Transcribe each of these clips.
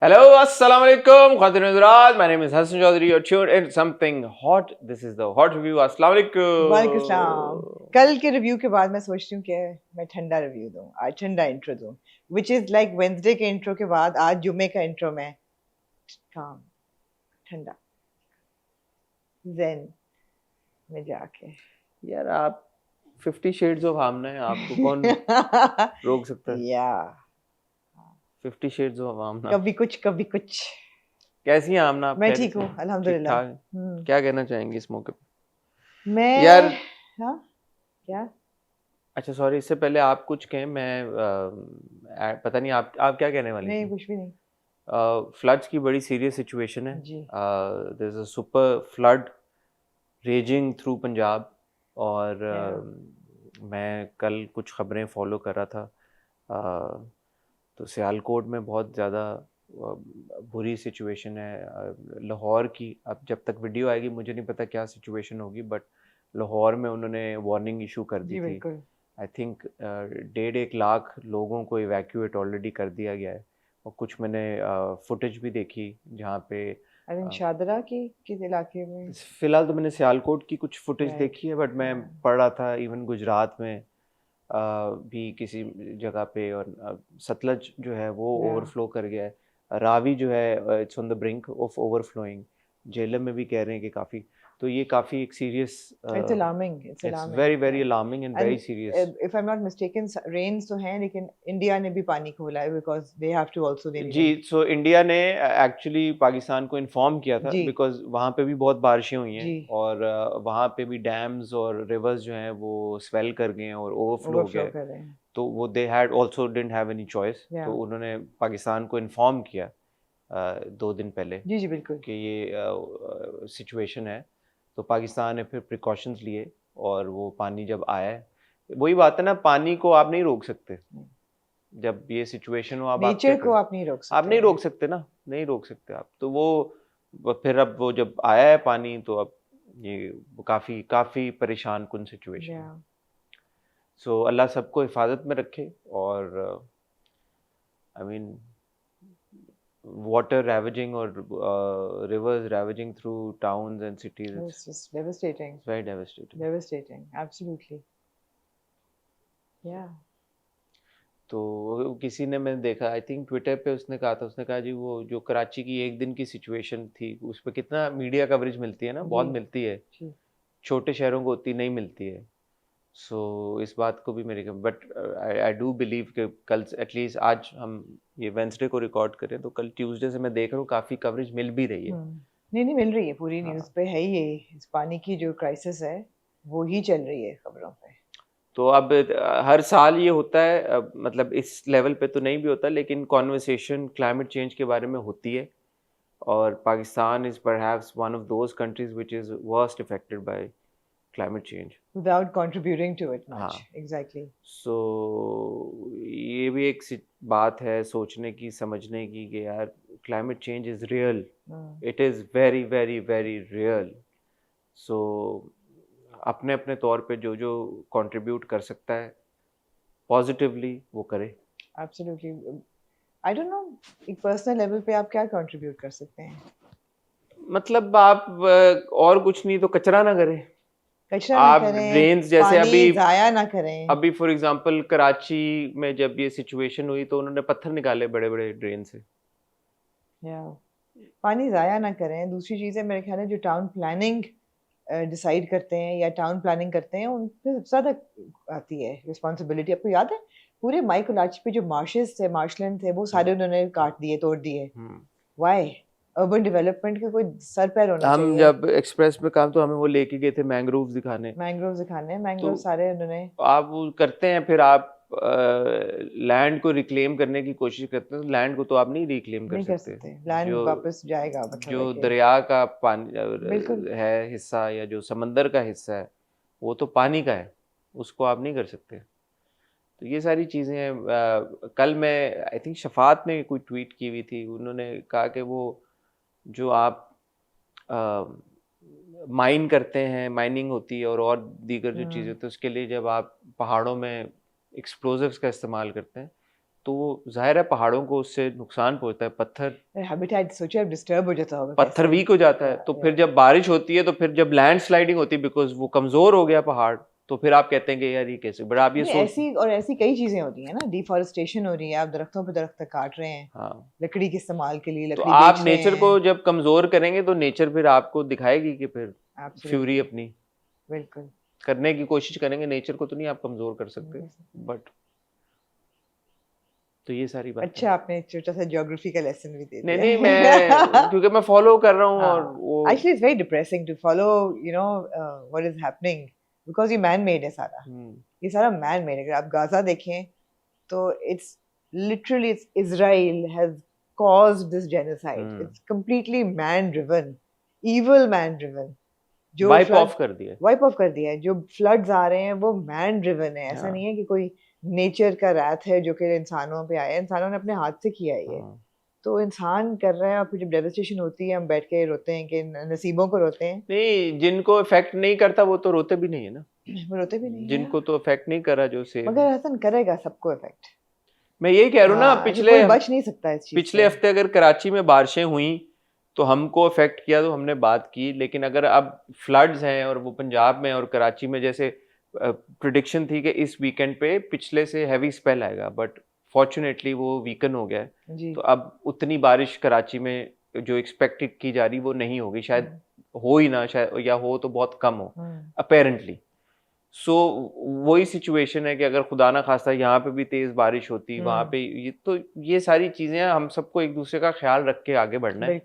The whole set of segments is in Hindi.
Hello, assalamu alaikum, Khatir Nuzrat. My name is Hassan Chaudhary. You're tuned in something hot. This is the hot review. Assalamu वालेकुम सलाम। alaikum. कल के रिव्यू के बाद मैं सोचती हूँ कि मैं ठंडा रिव्यू दूँ, आज ठंडा इंट्रो दूँ, विच इज लाइक वेंसडे के इंट्रो के बाद आज जुमे का इंट्रो में काम ठंडा जेन में जाके यार आप 50 शेड्स ऑफ आमना है, आपको कौन रोक सकता है? या 50 शेड्स ऑफ आमना। कभी कुछ कैसी है आमना? आप मैं खैरियत ठीक हूँ से? अल्हम्दुलिल्लाह। ठीक-ठाक? क्या कहना चाहेंगे इस मौके पे? मैं यार हाँ क्या अच्छा सॉरी, इससे पहले आप कुछ कहें, मैं पता नहीं आप क्या कहने वाली नहीं थी? कुछ भी नहीं फ्लड्स की बड़ी सीरियस सिचुएशन है। जी there is a super flood raging through Punjab और मैं कल कुछ खबरें फॉलो कर रहा था। तो सियालकोट में बहुत ज़्यादा बुरी सिचुएशन है। लाहौर की अब जब तक वीडियो आएगी मुझे नहीं पता क्या सिचुएशन होगी, बट लाहौर में उन्होंने वार्निंग इशू कर दी जी थी। बिल्कुल आई थिंक 1.5 लाख लोगों को इवैक्यूएट ऑलरेडी कर दिया गया है। और कुछ मैंने फुटेज भी देखी जहाँ पे आई थिंक शादरा की किस इलाके में फिलहाल तो मैंने सियालकोट की कुछ फुटेज राइट देखी है, बट मैं पढ़ रहा था इवन गुजरात में भी किसी जगह पे, और सतलज जो है वो ओवरफ्लो कर गया है। रावी जो है it's on the brink of overflowing. Jhelum में भी कह रहे हैं कि काफ़ी, तो ये काफ़ी एक serious, It's alarming. It's it's alarming. Very very Yeah. Alarming and very And serious. if I'm not mistaken, rains तो हैं लेकिन इंडिया ने भी पानी खोला है because they have to also they जी, need सो इंडिया ने एक्चुअली पाकिस्तान को इन्फॉर्म किया था जी बिकॉज वहाँ पे भी बहुत बारिशें हुई हैं, जी और वहाँ पे भी डैम्स और रिवर्स जो हैं वो स्वेल कर गए हैं और ओवरफ्लो हो गया ओवरफ्लो है। कर रहे हैं तो वो they had also didn't have any choice, या तो उन्होंने पाकिस्तान को इन्फॉर्म किया 2 दिन पहले जी जी बिल्कुल कि ये सिचुएशन है। तो पाकिस्तान ने फिर प्रिकॉशंस लिए, और वो पानी जब आया है, वही बात है ना, पानी को आप नहीं रोक सकते। जब ये सिचुएशन हो आप क्या नेचर को करें? आप नहीं रोक आप सकते नहीं हैं रोक सकते ना, नहीं रोक सकते आप। तो फिर अब वो जब आया है पानी, तो अब ये काफ़ी काफ़ी परेशान कुन सिचुएशन या है। सो अल्लाह सबको हिफाजत में रखे। और I mean water ravaging or rivers ravaging through towns and cities, it's just devastating it's very devastating. devastating absolutely yeah तो किसी ने, मैंने देखा आई थिंक ट्विटर पे, उसने कहा था, उसने कहा जी वो जो कराची की एक दिन की सिचुएशन थी उस पर कितना मीडिया कवरेज मिलती है ना, जी बहुत मिलती है, जी छोटे शहरों को उतनी नहीं मिलती है। सो इस बात को भी मेरे, बट आई डू बिलीव कि कल एटलीस्ट, आज हम ये वेंसडे को रिकॉर्ड करें तो कल ट्यूसडे से मैं देख रहा हूँ काफ़ी कवरेज मिल भी रही है। नहीं नहीं मिल रही है पूरी न्यूज़ हाँ, पे है ही ये इस पानी की जो क्राइसिस है वो ही चल रही है खबरों पे तो अब हर साल ये होता है, मतलब इस लेवल पे तो नहीं भी होता, लेकिन कॉन्वर्सेशन क्लाइमेट चेंज के बारे में होती है। और Pakistan is perhaps one of those countries which is worst affected by climate change. without contributing to it much हाँ, exactly सो ये भी एक बात है सोचने की, समझने की, कि यार climate change is real, it is very very very real. So अपने अपने तौर पे जो जो कंट्रीब्यूट कर सकता है पॉजिटिवली वो करे। absolutely I don't know एक पर्सनल लेवल पे आप क्या कंट्रीब्यूट कर सकते हैं मतलब आप और कुछ नहीं तो कचरा ना करें। कचरा ना आप करें ड्रेन्स जैसे पानी जाया ना करें अभी फॉर एग्जांपल कराची में जब ये सिचुएशन हुई तो उन्होंने पत्थर निकाले बड़े बड़े ड्रेन से। या पानी जाया ना करें दूसरी चीज़ है मेरे ख्याल है जो टाउन प्लानिंग डिसाइड करते हैं या टाउन प्लानिंग करते हैं उन पे सबसे ज़्यादा आती है रिस्पॉन्सिबिलिटी आपको याद है पूरे माई कोलाची पे जो मार्शेस थे मार्शलैंड थे वो सारे उन्होंने काट दिए तोड़ दिए वाई अर्बन डेवलपमेंट का कोई सर पैर होना हम चाहिए जब एक्सप्रेस में काम, तो हमें वो लेके गए थे मैंग्रोव्स दिखाने। मैंग्रोव दिखाने मैंग्रोव तो सारे उन्होंने आप वो करते हैं, फिर आप लैंड को रिक्लेम करने की कोशिश करते हैं, तो लैंड को तो आप नहीं रिक्लेम कर नहीं कर सकते। सकते लैंड जो वापस जाएगा मतलब है जो कि दरिया का पानी बिल्कुल है हिस्सा, या जो समंदर का हिस्सा है, वो तो पानी का है, उसको आप नहीं कर सकते। तो ये सारी चीज़ें हैं। कल मैं आई थिंक शफात ने कोई ट्वीट की हुई थी, उन्होंने कहा कि वो जो आप माइन करते हैं, माइनिंग होती है और दीगर जो चीज़ें होती है, उसके लिए जब आप पहाड़ों में एक्सप्लोजिव्स का इस्तेमाल करते हैं, तो जाहिर है पहाड़ों को उससे नुकसान पहुंचता है। पत्थर हैबिटेट सोचिए डिस्टर्ब हो जाता होगा पत्थर कैसे। वीक हो जाता है, तो फिर जब बारिश होती है, तो फिर जब लैंड स्लाइडिंग होती है, बिकॉज वो कमजोर हो गया पहाड़, तो फिर आप कहते हैं कि यार ये कैसे, बट आप ये नहीं, सोच। ऐसी कई चीजें होती हैं ना, डिफॉरेस्टेशन हो रही है, आप दरख्तों पे दरख्त काट रहे हैं हाँ, लकड़ी के इस्तेमाल के लिए, तो लकड़ी आप बेच रहे नेचर को हैं। जब कमजोर करेंगे तो नेचर फिर आपको दिखाएगी कि फिर फ्यूरी एब्सोल्युटली, अपनी बिल्कुल। करने की कोशिश करेंगे। नेचर को तो नहीं आप कमजोर कर सकते, बट तो ये सारी बात है। अच्छा, आपने एक छोटा सा ज्योग्राफी का लेसन भी दे नहीं दिया नहीं, मैं क्योंकि मैं फॉलो कर रहा हूँ और हाँ, वो actually it's very depressing to follow you know what is happening, because ये मैन मेड है सारा, ये सारा मैन मेड है। अगर आप गाजा देखें तो it's literally it's Israel has caused this genocide. It's completely man driven, evil man driven. जो वाइप फ्लड ऑफ कर दिया, वाइप ऑफ कर दिया है, जो फ्लड्स आ रहे हैं वो मैन ड्रिवन है। ऐसा नहीं है कि कोई नेचर का रैथ है जो कि इंसानों पे आया है, इंसानों ने अपने हाथ से किया है ये। तो इंसान कर रहे हैं, और फिर जब डेवस्टेशन होती है हम बैठ के रोते हैं कि नसीबों को रोते हैं। नहीं, जिनको इफेक्ट नहीं करता वो तो रोते भी नहीं है ना, वो रोते भी नहीं है, जिनको तो इफेक्ट नहीं करा जो से। मगर हसन करेगा सबको इफेक्ट। मैं यही कह रहा हूँ ना, कोई बच नहीं सकता इस चीज पिछले हफ्ते अगर कराची में बारिशें हुई तो हमको इफेक्ट किया, तो हमने बात की। लेकिन अगर अब फ्लड्स हैं और वो पंजाब में और कराची में, जैसे प्रिडिक्शन थी कि इस वीकेंड पे पिछले से हैवी स्पेल आएगा, बट फॉर्चुनेटली वो वीकन हो गया है। तो अब उतनी बारिश कराची में जो एक्सपेक्टेड की जा रही वो नहीं होगी, शायद हो ही ना, शायद, या हो तो बहुत कम हो अपेरेंटली। सो वही सिचुएशन है कि अगर खुदा ना खास्ता यहाँ पे भी तेज बारिश होती, वहां पे ये, तो ये सारी चीजें हम सबको एक दूसरे का ख्याल रख के आगे बढ़ना है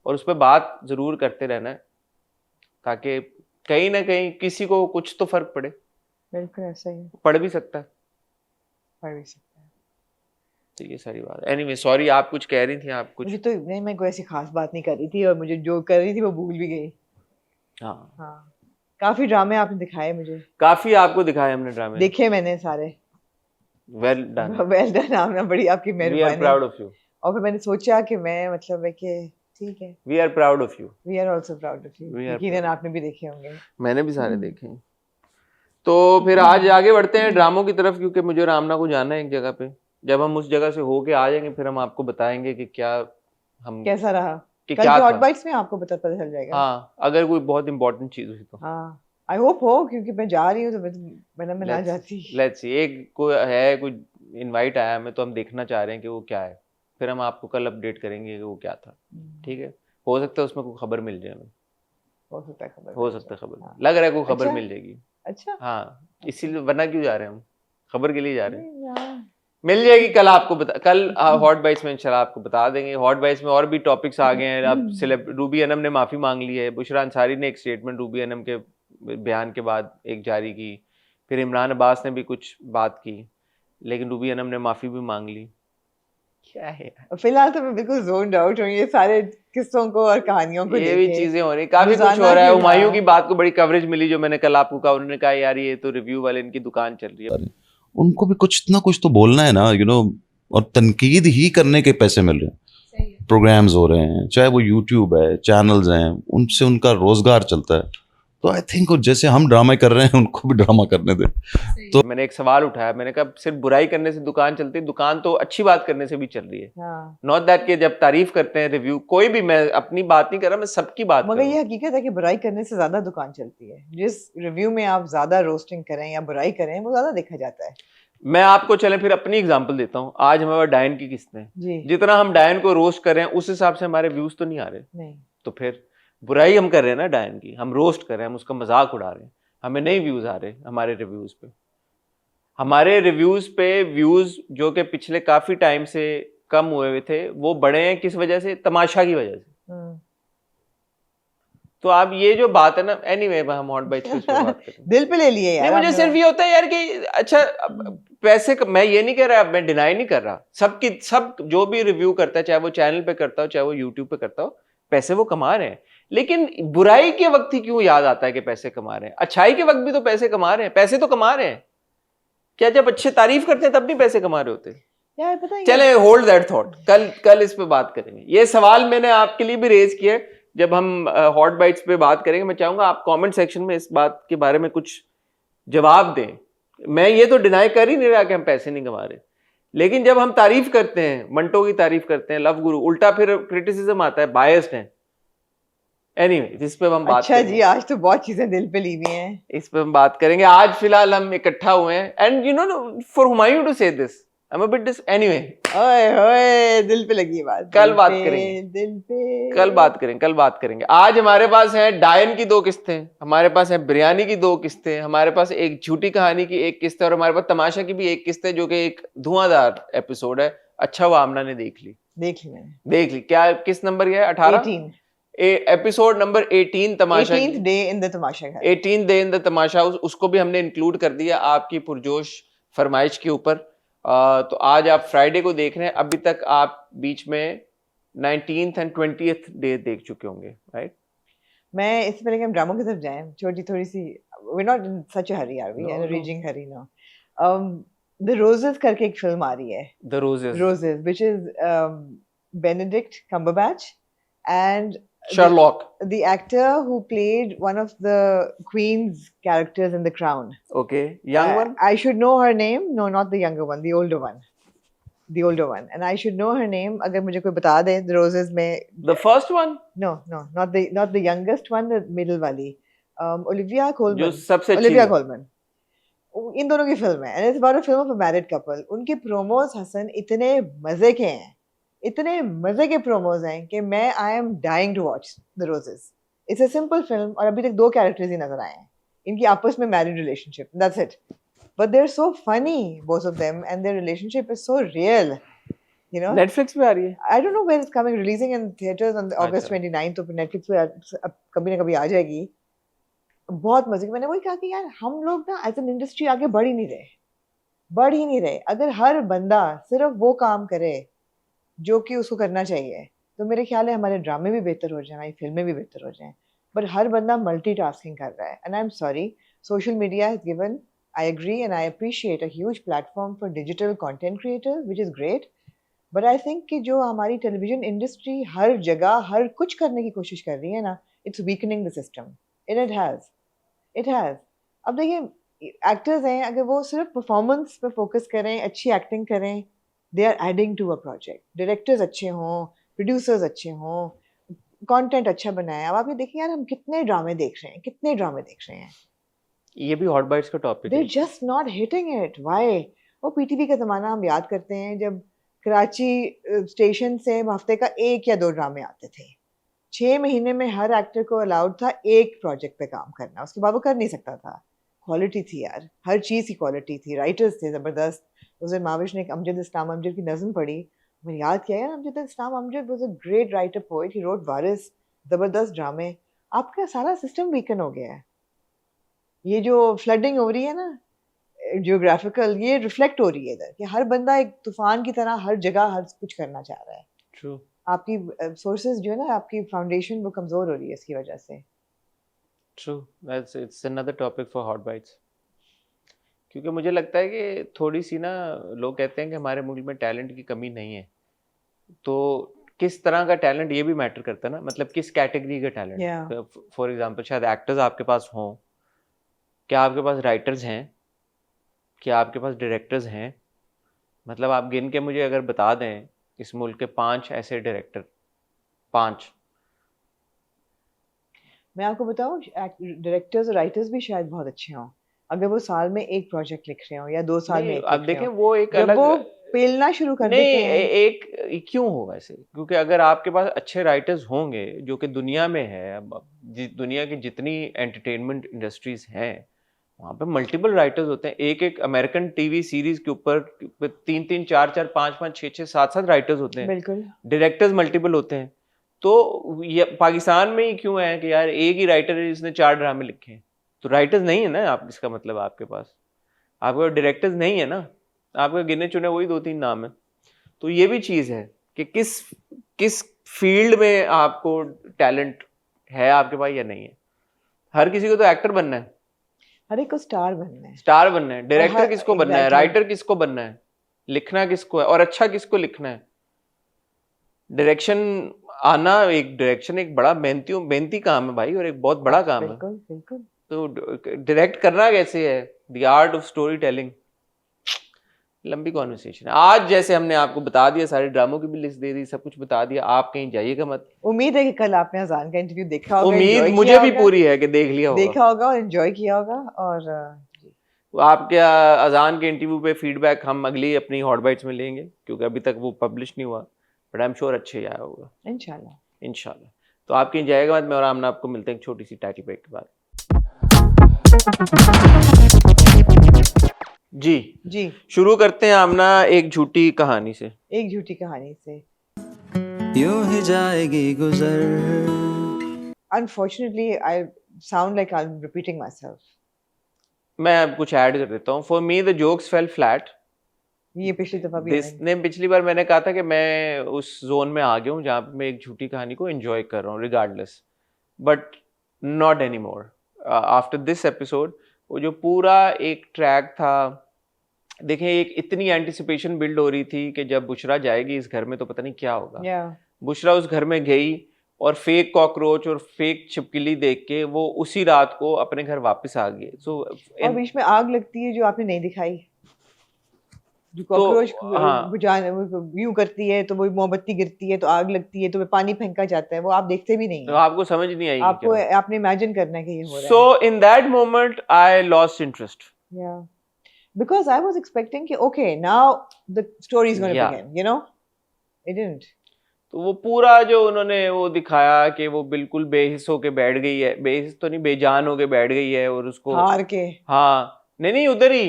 और उस पर बात जरूर करते रहना है, ताकि कहीं ना कहीं किसी को कुछ तो फर्क पड़े। बिल्कुल ऐसा ही पड़ भी सकता है, पड़ भी सकता है। तो ये सारी बात। एनीवे सॉरी, आप कुछ कह रही थी, आप कुछ। मुझे तो नहीं, मैं कोई ऐसी खास बात नहीं कर रही थी, और मुझे जो कर रही थी वो भूल भी गई। हाँ, काफी ड्रामे आपने दिखाए मुझे, काफी आपको दिखाए हमने ड्रामे, देखे मैंने सारे। वेल डन, वेल डन, आपने बड़ी आपकी मेहरबानी। We are proud of you. और फिर मैंने सोचा कि मैं मतलब है कि ठीक है, we are proud of you, we are also proud of you. यकीनन आपने भी देखे होंगे। मैंने भी सारे देखे हैं। तो फिर आज आगे बढ़ते हैं ड्रामों की तरफ, क्योंकि मुझे रामना को जाना है एक जगह पे। जब हम उस जगह से होके आ जाएंगे फिर हम आपको बताएंगे कि क्या हम कैसा रहा, कि कल क्या के था। हॉट बाइट्स में आपको पता चल जाएगा। हाँ, अगर कोई बहुत इंपॉर्टेंट चीज हुई तो। हाँ, आई होप हो, क्योंकि मैं जा रही हूँ तो मैं ना जाती। लेट्स सी, एक कोई है, कोई इनवाइट आया हमें, तो हम देखना चाह रहे हैं कि वो क्या है, फिर हम आपको कल अपडेट करेंगे कि वो क्या था। ठीक है, हो सकता है उसमें कोई खबर मिल जाए हमें, हो सकता है खबर, हाँ। लग रहा है कोई खबर मिल जाएगी। अच्छा, हाँ, इसीलिए, वरना क्यों जा रहे हैं हम, खबर के लिए जा रहे हैं। मिल जाएगी कल आपको कल हॉट बाइट्स में इंशाल्लाह आपको बता देंगे। हॉट बाइट्स में और भी टॉपिक्स आ गए हैं। अब रूबी अनम ने माफी मांग ली है, बुशरा अंसारी ने एक स्टेटमेंट रूबी अनम के बयान के बाद एक जारी की, फिर इमरान अब्बास ने भी कुछ बात की, लेकिन रूबी अनम ने माफी भी मांग ली। क्या है फिलहाल तो मैं बिल्कुल जोन्ड आउट हूँ ये सारे किस्सों को और कहानियों को, ये भी चीजें हो रही, काफी कुछ हो रहा है। हुमायूं की बात को बड़ी कवरेज मिली, जो मैंने कल आपको कहा। उन्होंने कहा यार ये तो रिव्यू वाले इनकी दुकान चल रही है, उनको भी कुछ ना कुछ तो बोलना है ना, यू नो। और तनकीद ही करने के पैसे मिल रहे हैं, प्रोग्राम्स हो रहे हैं, चाहे वो यूट्यूब है, चैनल्स हैं, उनसे उनका रोजगार चलता है। तो आई थिंक जैसे हम ड्रामा कर रहे हैं उनको भी ड्रामा करने दें। तो मैंने एक सवाल उठाया, मैंने कहा सिर्फ बुराई करने से दुकान चलती है? दुकान तो अच्छी बात करने से भी चल रही है। नॉट दैट कि जब तारीफ करते हैं रिव्यू, कोई भी, मैं अपनी बात नहीं कर रहा, मैं सबकी बात, मगर ये हकीकत है कि बुराई करने से ज्यादा दुकान चलती है। जिस रिव्यू में आप ज्यादा रोस्टिंग करें या बुराई करें वो ज्यादा देखा जाता है। मैं आपको चलें फिर अपनी एग्जांपल देता हूँ। आज हमारे डायन की किस्त है, जितना हम डायन को रोस्ट कर रहे हैं उस हिसाब से हमारे व्यूज तो नहीं आ रहे। नहीं, तो फिर बुराई हम कर रहे हैं ना डायन की, हम रोस्ट कर रहे हैं, हम उसका मजाक उड़ा रहे हैं, हमें नहीं व्यूज आ रहे हमारे रिव्यूज पे। हमारे रिव्यूज पे व्यूज जो कि पिछले काफी टाइम से कम हुए हुए थे, वो बढ़े हैं किस वजह से? तमाशा की वजह से। तो आप ये जो बात है ना, एनीवे हम हॉट बाइट्स पे बात करें। दिल पे ले लिए यार। नहीं, मुझे सिर्फ ये होता है यार कि अच्छा पैसे मैं ये नहीं कह रहा, मैं डिनाई नहीं कर रहा, सब जो भी रिव्यू करता है, चाहे वो चैनल पे करता हो चाहे वो यूट्यूब पे करता हो, पैसे वो कमा रहे हैं। लेकिन बुराई के वक्त ही क्यों याद आता है कि पैसे कमा रहे हैं? अच्छाई के वक्त भी तो पैसे कमा रहे हैं, पैसे तो कमा रहे हैं। क्या जब अच्छे तारीफ करते हैं तब नहीं पैसे कमा रहे होते? यार पता है, चले होल्ड दैट थॉट, कल इस पे बात करेंगे। ये सवाल मैंने आपके लिए भी रेज किया। जब हम हॉट बाइट्स पे बात करेंगे, मैं चाहूंगा आप कमेंट सेक्शन में इस बात के बारे में कुछ जवाब दें। मैं ये तो डिनाई कर ही नहीं रहा कि हम पैसे नहीं कमा रहे, लेकिन जब हम तारीफ करते हैं, मंटो की तारीफ करते हैं, लव गुरु, उल्टा फिर क्रिटिसिज्म आता है, बायस्ड है। एनीवे, इस पे हम बात अच्छा करेंगे। जी, आज तो बहुत चीजें दिल पे ली हुई हैं। इस पे हम बात करेंगे। आज फिलहाल हम इकट्ठा हुए हैं, and you know for Humayun to say this, I am a bit anyway, ओए होए, दिल पे लगी बात। कल दिल बात पे, करेंगे, दिल पे। कल बात करेंगे। आज हमारे पास है डायन की 2 किस्तें, हमारे पास है बिरयानी की 2 किस्तें, हमारे पास एक झूठी कहानी की 1 किस्त है, और हमारे पास तमाशा की भी 1 किस्त है, जो कि एक धुआंधार एपिसोड है। अच्छा वो आमना ने देख ली। देख ली क्या? किस नंबर है? 18, 18 episode number 18 Tamasha 18th day in the Tamasha घर। 18 डे इन द तमाशा, उसको भी हमने इंक्लूड कर दिया आपकी पुरजोश फरमाइश के ऊपर। तो आज आप फ्राइडे को देख रहे हैं, अभी तक आप बीच में 19th एंड 20th डे देख चुके होंगे, राइट? मैं इससे पहले कि हम ड्रामों की तरफ जाएं, छोटी थोड़ी सी, we're not in such a hurry, are we? No, In a no. raging hurry, no. The Roses करके एक फिल्म आ रही है, The Roses, Roses, which is Benedict Cumberbatch and Sherlock, the actor who played one of the Queen's characters in The Crown. okay, young one. I should know her name. No, not the younger one, the older one. The older one, and I should know her name. अगर मुझे कोई बता दे, The Roses में. The first one, No, not the youngest one, the middle वाली. Olivia Colman. जो सबसे अच्छी Olivia है। Colman. इन दोनों की फिल्म है, and it's about a film of a married couple. उनके प्रोमोज हसन इतने मजे के हैं, इतने मजे के प्रोमोज हैं कि मैं I am dying to watch The Roses. It's a simple film और अभी तक 2 कैरेक्टर्स ही नजर आए हैं, इनकी आपस में married relationship, that's it. But they're so funny, both of them, and their relationship is so real. You know, Netflix पे आ रही है। I don't know when it's coming, releasing in theaters on August 29th, तो Netflix पे अब कभी ना कभी आ जाएगी। बहुत मजे की। मैंने वही कहा कि यार हम लोग ना एज एन इंडस्ट्री आगे बढ़ ही नहीं रहे। अगर हर बंदा सिर्फ वो काम करे जो कि उसको करना चाहिए, तो मेरे ख्याल है हमारे ड्रामे भी बेहतर हो जाए, हमारी फिल्में भी बेहतर हो जाएं। बट हर बंदा मल्टीटास्किंग कर रहा है, and I am sorry, social media has given, I agree and I appreciate a huge platform for digital content creators, which is great. But I think कि जो हमारी टेलीविजन इंडस्ट्री हर जगह हर कुछ करने की कोशिश कर रही है ना, it's weakening the system. And it has. अब देखिए एक्टर्स हैं, अगर वो सिर्फ परफॉर्मेंस पे फोकस करें, अच्छी एक्टिंग करें, they are adding to a project. Directors अच्छे हों, प्रोड्यूसर्स अच्छे हों, कंटेंट अच्छा बनाए। अब आप ये देखिए यार, हम कितने ड्रामे देख रहे हैं। ये भी हॉट बाइट्स का टॉपिक है। They're just not hitting it. Why? वो पीटीवी का ज़माना हम याद करते हैं, जब कराची स्टेशन से हफ्ते का 1 या 2 ड्रामे आते थे। 6 महीने में हर एक्टर को अलाउड था 1 प्रोजेक्ट पे काम करना, उसके बाद वो कर नहीं सकता था। क्वालिटी थी यार, हर चीज़ की क्वालिटी थी, राइटर्स थे ज़बरदस्त। उस दिन माविश ने एक अमजद इस्लाम अमजद की नज़म पढ़ी, मैंने याद किया यार, Amjad Islam Amjad was a great writer, poet, he wrote Waris, ज़बरदस्त ड्रामे। आपका सारा सिस्टम वीकन हो गया है। ये जो फ्लडिंग हो रही है ना जियोग्राफिकल, ये रिफ्लेक्ट हो रही है इधर कि हर बंदा एक तूफान की तरह हर जगह हर कुछ करना चाह रहा है। True. आपकी सोर्सेज जो है ना, आपकी फाउंडेशन वो कमजोर हो रही है इसकी वजह से। True. It's another topic for hot bites. क्योंकि मुझे लगता है कि थोड़ी सी ना, लोग कहते हैं कि हमारे मुल्क में टैलेंट की कमी नहीं है, तो किस तरह का टैलेंट ये भी मैटर करता है ना, मतलब किस कैटेगरी का टैलेंट। फॉर एग्जांपल शायद एक्टर्स आपके पास हों, क्या आपके पास राइटर्स हैं, क्या आपके पास डायरेक्टर्स हैं? मतलब आप गिन के मुझे अगर बता दें इस मुल्क के 5 ऐसे डायरेक्टर, 5। मैं आपको बताऊं, डायरेक्टर्स और राइटर्स भी शायद बहुत अच्छे हों, अगर वो साल में एक प्रोजेक्ट लिख रहे हो या 2 साल में एक अब देखें वो एक जब अलग, वो पेलना शुरू कर देते हैं। एक क्यों हो वैसे? क्योंकि अगर आपके पास अच्छे राइटर्स होंगे, जो कि दुनिया में है, दुनिया की जितनी एंटरटेनमेंट इंडस्ट्रीज हैं वहाँ पे मल्टीपल राइटर्स होते हैं। एक अमेरिकन टीवी सीरीज के ऊपर 3-3, 4-4, 5-5, 6-6, 7-7 राइटर्स होते हैं। बिल्कुल। डायरेक्टर्स मल्टीपल होते हैं। तो ये पाकिस्तान में ही क्यों है कि यार एक ही राइटर है जिसने 4 ड्रामे लिखे हैं? तो राइटर्स नहीं है ना आप, इसका मतलब आपके पास डायरेक्टर्स नहीं है ना, आपके गिने चुने वही 2-3 नाम है। तो ये भी चीज़ है कि किस फील्ड में आपको टैलेंट है आपके पास या नहीं है। हर किसी को तो एक्टर बनना है, हर एक को स्टार बनना है। डायरेक्टर किसको बनना है, राइटर किसको बनना है, लिखना किसको है, और अच्छा किसको लिखना है। डायरेक्शन आना, डायरेक्शन एक बड़ा मेहनती काम है भाई, और एक बहुत बड़ा काम है। तो डायरेक्ट करना कैसे है, the art of story telling, लंबी कॉन्वर्सेशन है आज। जैसे हमने आपको बता दिया, सारे ड्रामों की भी लिस्ट दे दी, सब कुछ बता दिया, आप कहीं जाइएगा मत। उम्मीद है कि कल आपने अजान का इंटरव्यू देखा होगा, उम्मीद मुझे भी पूरी है कि देख लिया होगा, देखा होगा और एंजॉय किया होगा। और आपके अजान के इंटरव्यू पे फीडबैक हम अगली अपनी हॉट बाइट्स में लेंगे, क्योंकि अभी तक वो पब्लिश नहीं हुआ, बट आई एम श्योर अच्छे ही आया होगा इंशाल्लाह। तो आप कहीं जाएगा मत, मैं और आमना आपको मिलते हैं एक छोटी सी टाइटल ब्रेक के बाद। जी शुरू करते हैं आमना एक झूठी कहानी से। एक झूठी कहानी से यूं ही जाएगी गुजर। Unfortunately, I sound like I'm repeating myself. मैं अब कुछ ऐड कर देता हूँ। For me the jokes fell flat. ये पिछली दफा भी पिछली बार मैंने कहा था कि मैं उस जोन में आ गया हूँ जहाँ पे मैं एक झूठी कहानी को एंजॉय कर रहा हूँ regardless, but not any more after this episode. वो जो पूरा एक ट्रैक था, देखें एक इतनी एंटिसिपेशन बिल्ड हो रही थी कि जब बुशरा जाएगी इस घर में तो पता नहीं क्या होगा। बुशरा उस घर में गई और फेक कॉकरोच और फेक छिपकली देख के वो उसी रात को अपने घर वापस आ गई। और बीच में आग लगती है जो आपने नहीं दिखाई, जो कॉकरोच यूं करती है तो वो मोमबत्ती गिरती है तो आग लगती है तो पानी फेंका जाता है, वो आप देखते भी नहीं है, तो आपको समझ नहीं आई, आपने इमेजिन करना है कि ये हो रहा है। So in that moment I lost interest, because I was expecting कि okay now the story is going to begin, you know, it didn't. तो वो पूरा जो उन्होंने वो दिखाया कि वो बिल्कुल बेहिस होके बैठ गई है, बेहिस तो नहीं बेजान होके बैठ गई है, और उसको हार के, हाँ नहीं उधर ही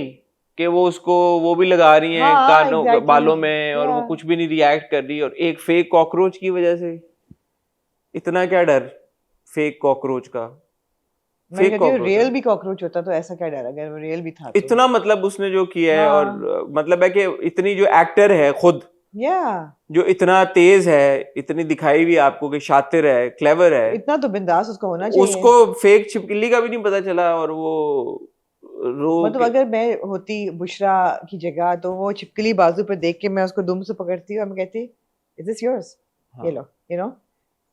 कि वो उसको वो भी लगा रही हैं कानों exactly. बालों में, और वो कुछ भी नहीं रिएक्ट कर रही, और एक फेक कॉकरोच की वजह से इतना क्या डर फेक कॉकरोच का। मैं कहती हूँ रियल भी कॉकरोच होता तो ऐसा क्या डर, अगर वो रियल भी था तो। इतना मतलब उसने जो किया है, और मतलब है कि इतनी जो एक्टर है खुद जो इतना तेज है, इतनी दिखाई भी आपको कि शातिर है, क्लेवर है, इतना तो बिंदास उसको होना चाहिए। उसको फेक छिपकली का भी नहीं पता चला, और वो मतलब अगर मैं होती बुशरा की जगह तो वो छिपकली बाजू पर देख के मैं उसको दुम से पकड़ती और मैं कहती इज दिस योर्स, ये लो, यू नो,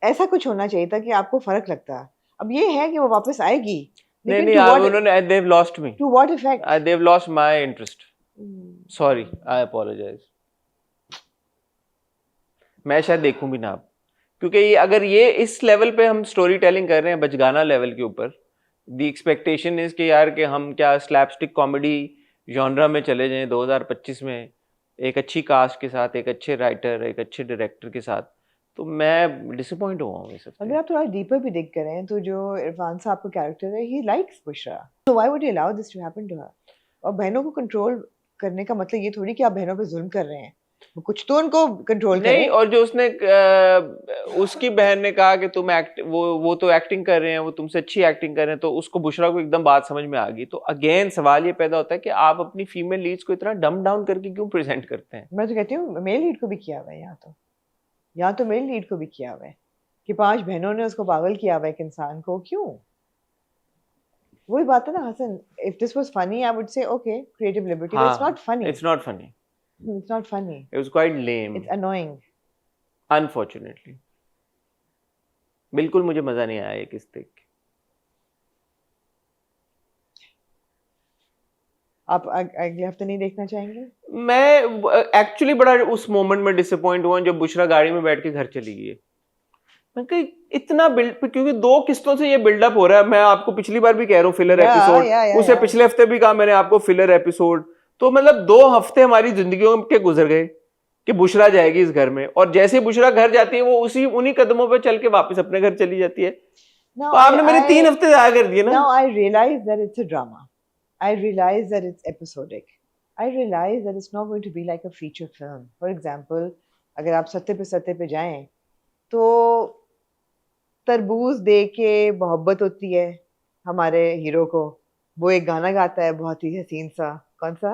ऐसा कुछ होना चाहिए था कि आपको फर्क लगता। अब ये है कि वो वापस आएगी, नहीं उन्होंने they have lost me. To what effect? They have lost my interest. Sorry, I apologize. मैं शायद देखूं भी ना अब, क्योंकि ये अगर ये इस लेवल पे हम स्टोरी टेलिंग कर रहे हैं बचगाना लेवल के ऊपर, द एक्सपेक्टेशन इज कि यार कि हम क्या स्लैपस्टिक कॉमेडी जॉनरा में चले जाएं 2025 में एक अच्छी कास्ट के साथ, एक अच्छे राइटर, एक अच्छे डायरेक्टर के साथ, तो मैं डिसअपॉइंट हुआ हूँ। अगर आप थोड़ा डीपर भी देख करें तो जो इरफान साहब का कैरेक्टर है, he likes Bushra, so why would he allow this to happen to her? और बहनों को कंट्रोल करने का मतलब ये थोड़ी कि आप बहनों पे जुल्म कर रहे हैं, कुछ तो उनको कंट्रोल करें। नहीं, और जो उसने उसकी बहन ने कहा कि तुम वो तो एक्टिंग कर रहे हैं, वो तुमसे अच्छी एक्टिंग कर रहे हैं, तो उसको बुशरा को एकदम बात समझ में आ गई। तो अगेन सवाल ये पैदा होता है कि आप अपनी फीमेल लीड्स को इतना डम डाउन करके क्यों प्रेजेंट करते हैं। मैं तो कहती हूँ मेल लीड को भी किया हुआ है, यहाँ तो मेल लीड को भी किया हुआ है कि 5 बहनों ने उसको पागल किया हुआ है एक इंसान को, क्यों? वही बात है ना Hasan, if this was funny I would say okay creative liberty, but it's not funny. It's not funny, it's not funny, it was quite lame, it's annoying, unfortunately. बिल्कुल मुझे मजा नहीं आया ये किस देख के। आप अगले हफ्ते नहीं देखना चाहेंगे? मैं एक्चुअली बड़ा उस मोमेंट में डिसअपॉइंट हुआ जब बुशरा गाड़ी में बैठ के घर चली गई। मैं कहीं इतना क्योंकि 2 किस्तों से ये बिल्डअप हो रहा है। मैं आपको पिछली बार भी कह रहा हूँ फिलर एपिसोड, उसे पिछले हफ्ते भी कहा मैंने आपको फिलर एपिसोड। तो मतलब 2 हफ्ते हमारी जिंदगियों के गुजर गए कि बुशरा जाएगी इस घर में, और जैसे बुशरा घर जाती है वो उन्हीं कदमों पे चल के वापस अपने घर चली जाती है। तो आपने मेरे 3 हफ्ते जाया कर दिए ना। Now I realize that it's a drama. I realize that it's episodic. I realize that it's not going to be like a feature film. For example, अगर आप सत्ते पे जाएं तो तरबूज दे के मोहब्बत होती है हमारे हीरो को, वो एक गाना गाता है बहुत ही हसीन सा, कौन सा,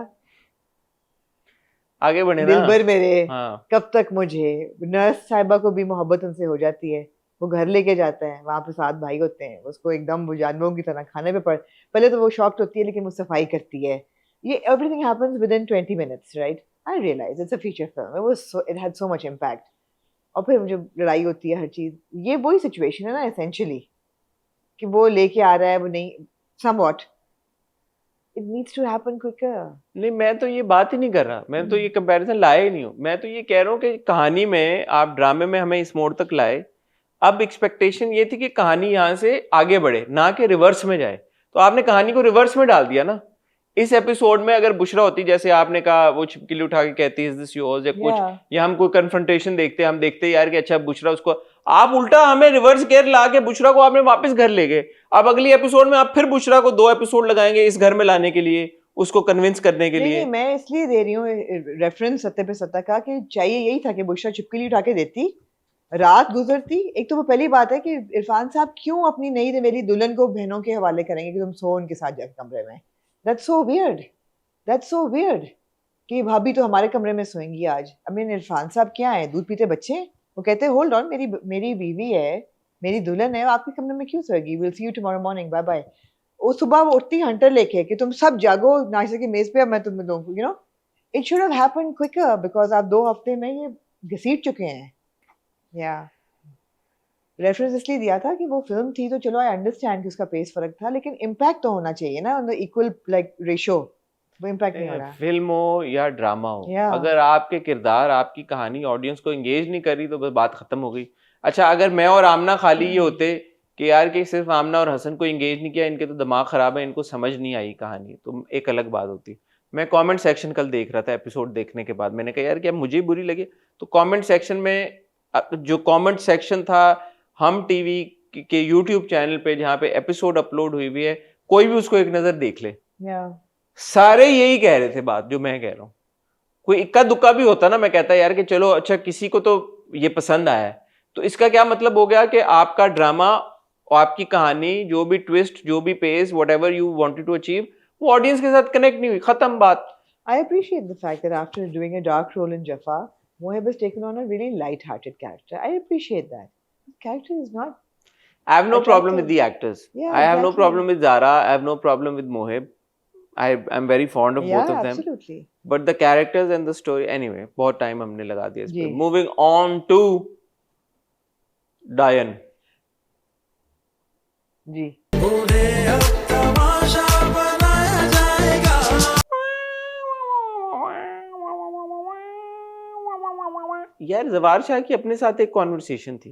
आगे बढ़े ना दिलबर मेरे, हाँ। कब तक मुझे, नर्स साहिबा को भी मोहब्बत उनसे हो जाती है, वो घर लेके जाता है, वहाँ पे 7 भाई होते हैं, उसको एकदम वो जानवरों की तरह खाने पे पहले तो वो शॉक्ड होती है लेकिन वो सफाई करती है, ये everything happens within 20 minutes, right? I realise it's a feature film, it had so much impact. और फिर जो लड़ाई होती है हर चीज़, ये वही सिचुएशन है ना एसेंशियली, कि वो लेके आ रहा है, वो नहीं, somewhat it needs to happen quicker. नहीं, मैं तो ये बात ही नहीं कर रहा, मैं तो ये कंपैरिजन लाया ही नहीं हूँ। मैं तो ये कह रहा हूँ कि कहानी में आप ड्रामे में हमें इस मोड़ तक लाए, अब एक्सपेक्टेशन ये थी कि कहानी यहाँ से आगे बढ़े, ना कि रिवर्स में जाए। तो आपने कहानी को रिवर्स में डाल दिया ना। इस एपिसोड में अगर बुशरा होती, जैसे आपने कहा, वो छिपकली उठा के कहती है इज दिस योर्स या कुछ, या हम कोई कन्फ्रंटेशन देखते हैं, हम देखते हैं यार कि अच्छा बुशरा उसको, आप उल्टा हमें रिवर्स गियर ला के बुशरा को आपने वापस घर ले गए। अब अगली एपिसोड में आप फिर बुशरा को 2 एपिसोड लगाएंगे इस घर में लाने के लिए, उसको कन्विंस करने के लिए। नहीं, मैं इसलिए दे रही हूँ रेफरेंस सत्य पे सत्ता का कि चाहिए यही था कि बुशरा छिपकली उठा के देती, रात गुजरती। एक तो वो पहली बात है कि इरफान साहब क्यों अपनी नई नवेली दुल्हन को बहनों के हवाले करेंगे कि तुम सो उनके साथ जाके कमरे में। That's so weird. That's so weird. कि भाभी तो हमारे कमरे में सोएंगी आज। I mean, इरफान साहब क्या है, दूध पीते बच्चे? वो कहते हैं होल्ड ऑन, मेरी बीवी है, मेरी दुल्हन है, आपके कमरे में क्यों सोएगी? We'll see you tomorrow morning. Bye bye. वो सुबह वो उठती हंटर लेके कि तुम सब जागो नाश्ते की मेज पे, अब मैं तुम्हें दूंगा, you know? It should have happened quicker because आप 2 हफ्ते में ये घसीट चुके हैं। Yeah. रेफरेंस इसलिए दिया था कि वो फिल्म थी तो चलो आई अंडरस्टैंड कि उसका पेस फर्क था, लेकिन इम्पैक्ट तो होना चाहिए ना, on the equal like ratio. वो इम्पैक्ट नहीं हो रहा। फिल्म हो या ड्रामा हो, Yeah. अगर आपके किरदार, आपकी कहानी ऑडियंस को एंगेज नहीं करी तो बस बात खत्म हो गई। अच्छा, अगर मैं और आमना खाली ये होते कि यार कि सिर्फ आमना और हसन को एंगेज नहीं किया, इनके तो दिमाग खराब है, इनको समझ नहीं आई कहानी, तो एक अलग बात होती। मैं कमेंट सेक्शन कल देख रहा था एपिसोड देखने के बाद, मैंने कहा यार क्या मुझे बुरी लगी? तो कमेंट सेक्शन में जो कमेंट सेक्शन था हम टीवी के यूट्यूब चैनल पे जहाँ पे एपिसोड अपलोड हुई है, कोई भी उसको एक नजर देख ले, सारे यही कह रहे थे बात जो मैं कह रहा हूँ। कोई इक्का दुक्का भी होता ना, मैं कहता यार कि चलो अच्छा किसी को तो ये पसंद आया है, तो इसका क्या मतलब हो गया कि आपका ड्रामा और आपकी कहानी, जो भी ट्विस्ट, जो भी pace, whatever you wanted to achieve, वो ऑडियंस के साथ कनेक्ट नहीं हुई, खत्म बात। I appreciate the fact that after doing a dark role in Jaffa, Mohib has taken on a really light-hearted character. I appreciate that. The character is not. I have no problem with the actors. Yeah, I have no exactly. problem with Zara. I have no problem with Mohib. I'm very fond of both of them. Absolutely. But the characters and the story, anyway, बहुत time हमने लगा दिया इस पे। जी। Moving on to Diane. जी। यार जवार शाह की अपने साथ एक कॉन्वर्सेशन थी,